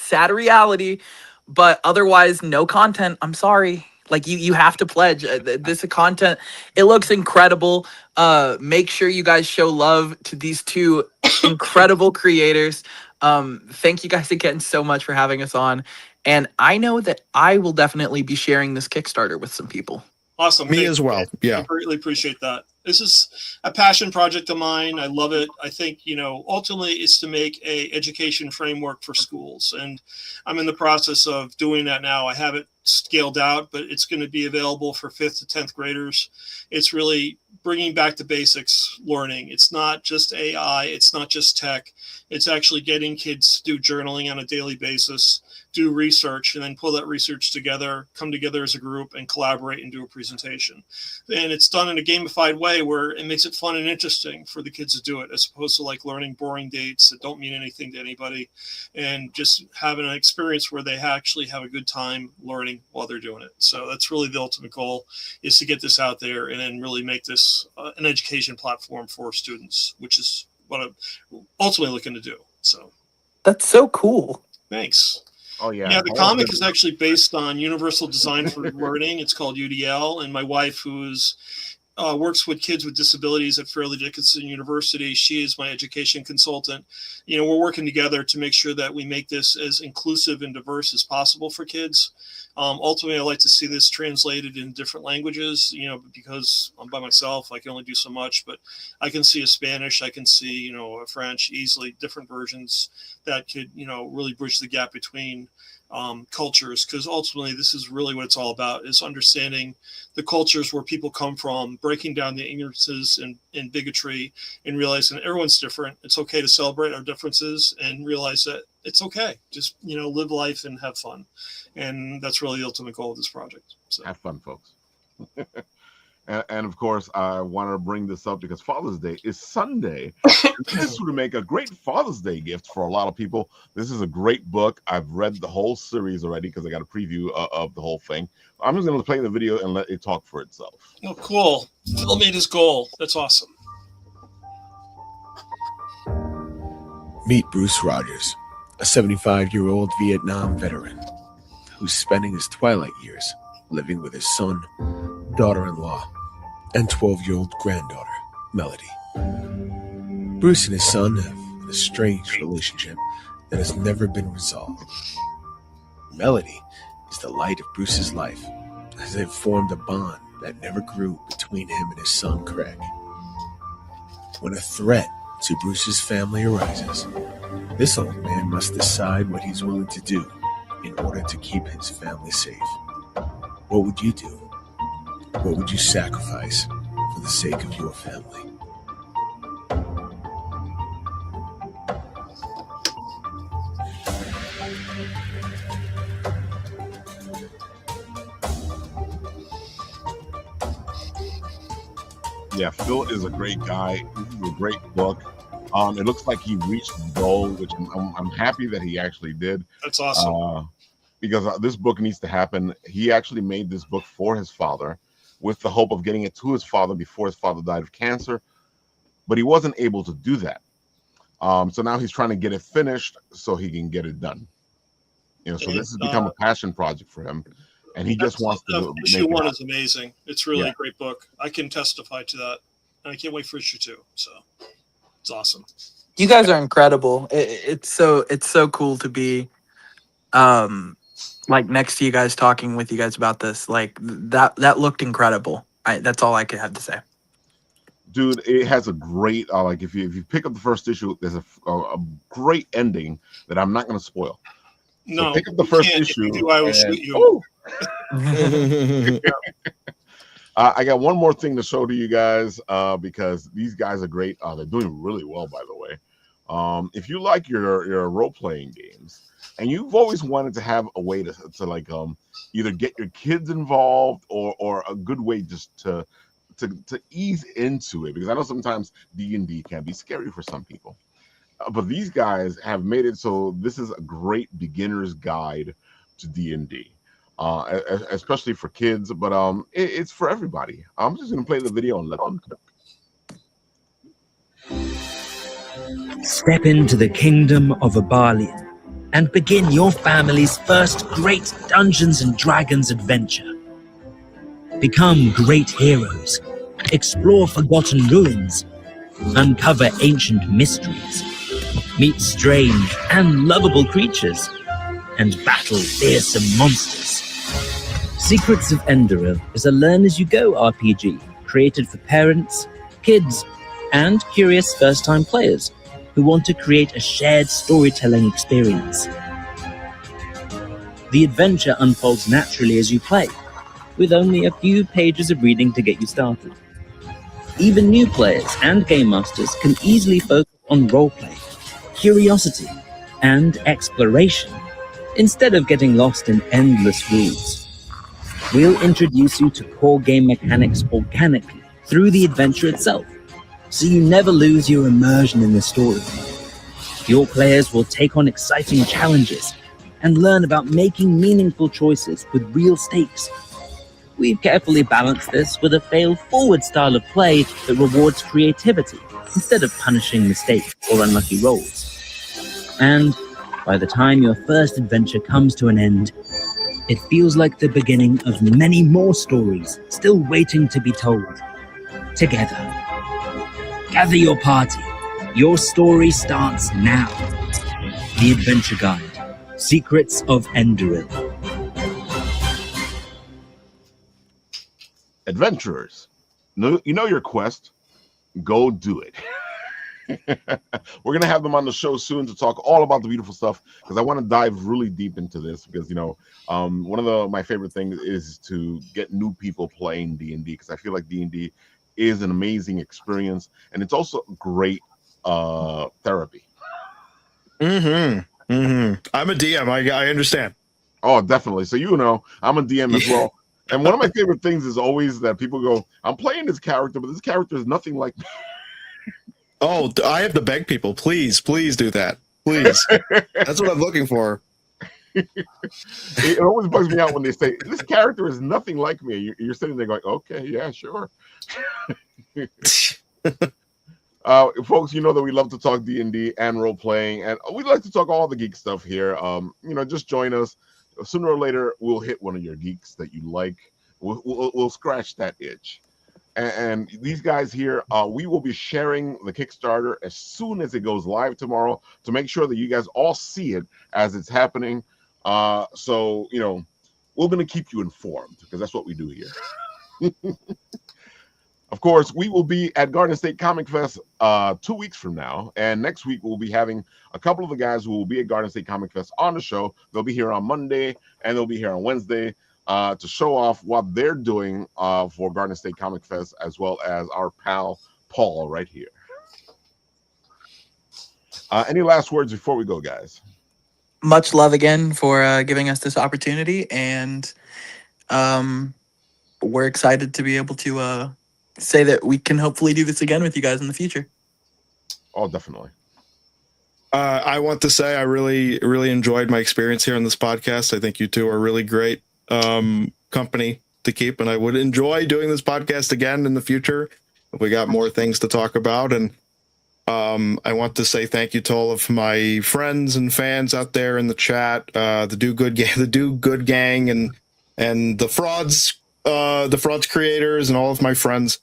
sad reality, but otherwise no content. I'm sorry. Like you have to pledge this content. It looks incredible. Make sure you guys show love to these 2 incredible creators. Thank you guys again so much for having us on. And I know that I will definitely be sharing this Kickstarter with some people. Awesome. Me as well. Yeah. I greatly appreciate that. This is a passion project of mine. I love it. I think, ultimately it's to make a education framework for schools. And I'm in the process of doing that now. I have it scaled out, but it's going to be available for 5th to 10th graders. It's really bringing back the basics learning. It's not just AI. It's not just tech. It's actually getting kids to do journaling on a daily basis, do research, and then pull that research together, come together as a group and collaborate and do a presentation. And it's done in a gamified way where it makes it fun and interesting for the kids to do it, as opposed to like learning boring dates that don't mean anything to anybody, and just having an experience where they actually have a good time learning while they're doing it. So that's really the ultimate goal, is to get this out there and then really make this an education platform for students, which is what I'm ultimately looking to do. So that's so cool. Thanks. Oh yeah. Yeah, the comic is actually based on Universal Design for Learning. It's called UDL, and my wife, who's works with kids with disabilities at Fairleigh Dickinson University, she is my education consultant. We're working together to make sure that we make this as inclusive and diverse as possible for kids. Ultimately, I like to see this translated in different languages, because I'm by myself, I can only do so much, but I can see a Spanish, I can see, a French, easily different versions that could, really bridge the gap between cultures, because ultimately this is really what it's all about, is understanding the cultures where people come from, breaking down the ignorances and bigotry, and realizing everyone's different. It's okay to celebrate our differences and realize that it's okay. Just, live life and have fun. And that's really the ultimate goal of this project. So have fun, folks. And of course, I want to bring this up because Father's Day is Sunday. This would make a great Father's Day gift for a lot of people. This is a great book. I've read the whole series already because I got a preview of the whole thing. I'm just going to play the video and let it talk for itself. Oh, cool. Phil made his goal. That's awesome. Meet Bruce Rogers, a 75-year-old Vietnam veteran who's spending his twilight years living with his son, daughter-in-law, and 12-year-old granddaughter, Melody. Bruce and his son have a strange relationship that has never been resolved. Melody is the light of Bruce's life, as they've formed a bond that never grew between him and his son, Craig. When a threat to Bruce's family arises, this old man must decide what he's willing to do in order to keep his family safe. What would you do? What would you sacrifice for the sake of your family? Yeah, Phil is a great guy. This is a great book. It looks like he reached the goal, which I'm happy that he actually did. That's awesome. Because this book needs to happen. He actually made this book for his father with the hope of getting it to his father before his father died of cancer, but he wasn't able to do that. So now he's trying to get it finished so he can get it done. You know, so this has become a passion project for him, and he just wants to make issue it 1 happen. is amazing. It's really a great book. I can testify to that, and I can't wait for issue 2. So it's awesome. You guys are incredible. It's so cool to be like next to you guys, talking with you guys about this. Like that looked incredible. That's all I could have to say. Dude, it has a great like if you pick up the first issue, there's a great ending that I'm not going to spoil. No, so pick up the first can't. issue. If you do, I will shoot you. I got one more thing to show to you guys because these guys are great. They're doing really well, by the way. If you like your role-playing games and you've always wanted to have a way to like either get your kids involved or a good way just to ease into it, because I know sometimes D&D can be scary for some people. But these guys have made it so this is a great beginner's guide to D&D, especially for kids. But it's for everybody. I'm just going to play the video and let them talk. Step into the kingdom of Abalian and begin your family's first great Dungeons and Dragons adventure. Become great heroes, explore forgotten ruins, uncover ancient mysteries, meet strange and lovable creatures, and battle fearsome monsters. Secrets of Enderil is a learn-as-you-go RPG created for parents, kids, and curious first-time players who want to create a shared storytelling experience. The adventure unfolds naturally as you play, with only a few pages of reading to get you started. Even new players and game masters can easily focus on roleplay, curiosity, and exploration, instead of getting lost in endless rules. We'll introduce you to core game mechanics organically through the adventure itself, so you never lose your immersion in the story. Your players will take on exciting challenges and learn about making meaningful choices with real stakes. We've carefully balanced this with a fail-forward style of play that rewards creativity instead of punishing mistakes or unlucky rolls. And by the time your first adventure comes to an end, it feels like the beginning of many more stories still waiting to be told. Together. Gather your party. Your story starts now. The Adventure Guide. Secrets of Enderil. Adventurers, you know your quest. Go do it. We're gonna have them on the show soon to talk all about the beautiful stuff, because I want to dive really deep into this, because one of my favorite things is to get new people playing D&D, because I feel like D&D is an amazing experience, and it's also great therapy. I'm a DM. I understand. Oh, definitely. So I'm a DM as well. And one of my favorite things is always that people go, I'm playing this character, but this character is nothing like me. Oh, I have to beg people, please do that. Please. That's what I'm looking for. It always bugs me out when they say, this character is nothing like me. You're sitting there going, okay, yeah, sure. Folks, you know that we love to talk D&D and role-playing, and we like to talk all the geek stuff here. Just join us. Sooner or later, we'll hit one of your geeks that you like. We'll scratch that itch. And these guys here, we will be sharing the Kickstarter as soon as it goes live tomorrow to make sure that you guys all see it as it's happening. So, we're going to keep you informed because that's what we do here. Of course, we will be at Garden State Comic Fest 2 weeks from now. And next week, we'll be having a couple of the guys who will be at Garden State Comic Fest on the show. They'll be here on Monday and they'll be here on Wednesday to show off what they're doing for Garden State Comic Fest, as well as our pal Paul right here. Any last words before we go, guys? Much love again for giving us this opportunity, and we're excited to be able to say that we can hopefully do this again with you guys in the future. Oh, definitely. I want to say I really, really enjoyed my experience here on this podcast. I think you two are really great company to keep, and I would enjoy doing this podcast again in the future if we got more things to talk about. And I want to say thank you to all of my friends and fans out there in the chat, the Do Good gang, and the frauds creators, and all of my friends.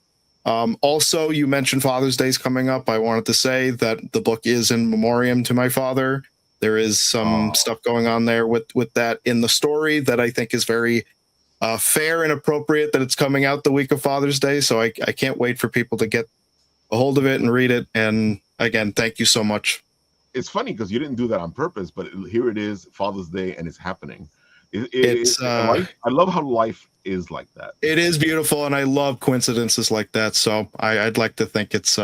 Also, you mentioned Father's Day's coming up. I wanted to say that the book is in memoriam to my father. There is some stuff going on there with that in the story that I think is very fair and appropriate that it's coming out the week of Father's Day. So I can't wait for people to get a hold of it and read it. And again, thank you so much. It's funny because you didn't do that on purpose, but here it is, Father's Day, and it's happening. I love how life is like that. It is beautiful, and I love coincidences like that. So I'd like to think it's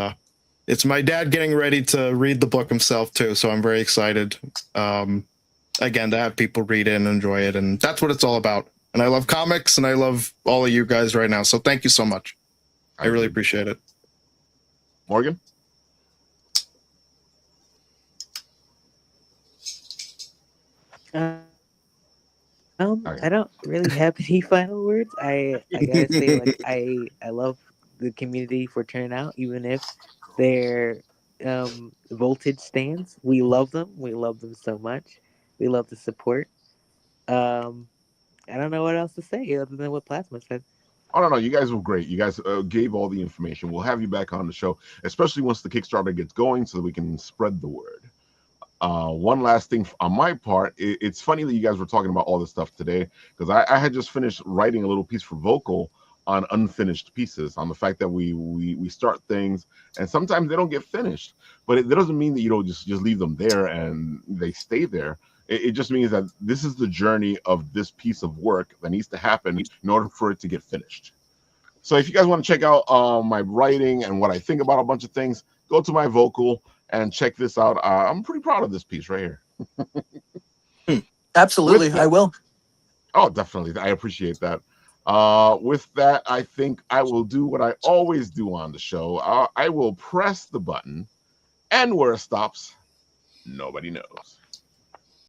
my dad getting ready to read the book himself too. So I'm very excited. Again, to have people read it and enjoy it, and that's what it's all about. And I love comics, and I love all of you guys right now. So thank you so much. I really appreciate it. Morgan? I don't really have any final words. I gotta say, like, I love the community for turning out, even if they're voltage stands. We love them. We love them so much. We love the support. I don't know what else to say other than what Plasma said. Oh, no, you guys were great. You guys gave all the information. We'll have you back on the show, especially once the Kickstarter gets going so that we can spread the word. One last thing on my part, it's funny that you guys were talking about all this stuff today, because I had just finished writing a little piece for Vocal on unfinished pieces, on the fact that we start things and sometimes they don't get finished, but it doesn't mean that you don't just leave them there and they stay there. It just means that this is the journey of this piece of work that needs to happen in order for it to get finished. So if you guys want to check out my writing and what I think about a bunch of things, go to my Vocal and check this out. I'm pretty proud of this piece right here. Absolutely, I will. Oh, definitely. I appreciate that. With that, I think I will do what I always do on the show. I will press the button, and where it stops, nobody knows.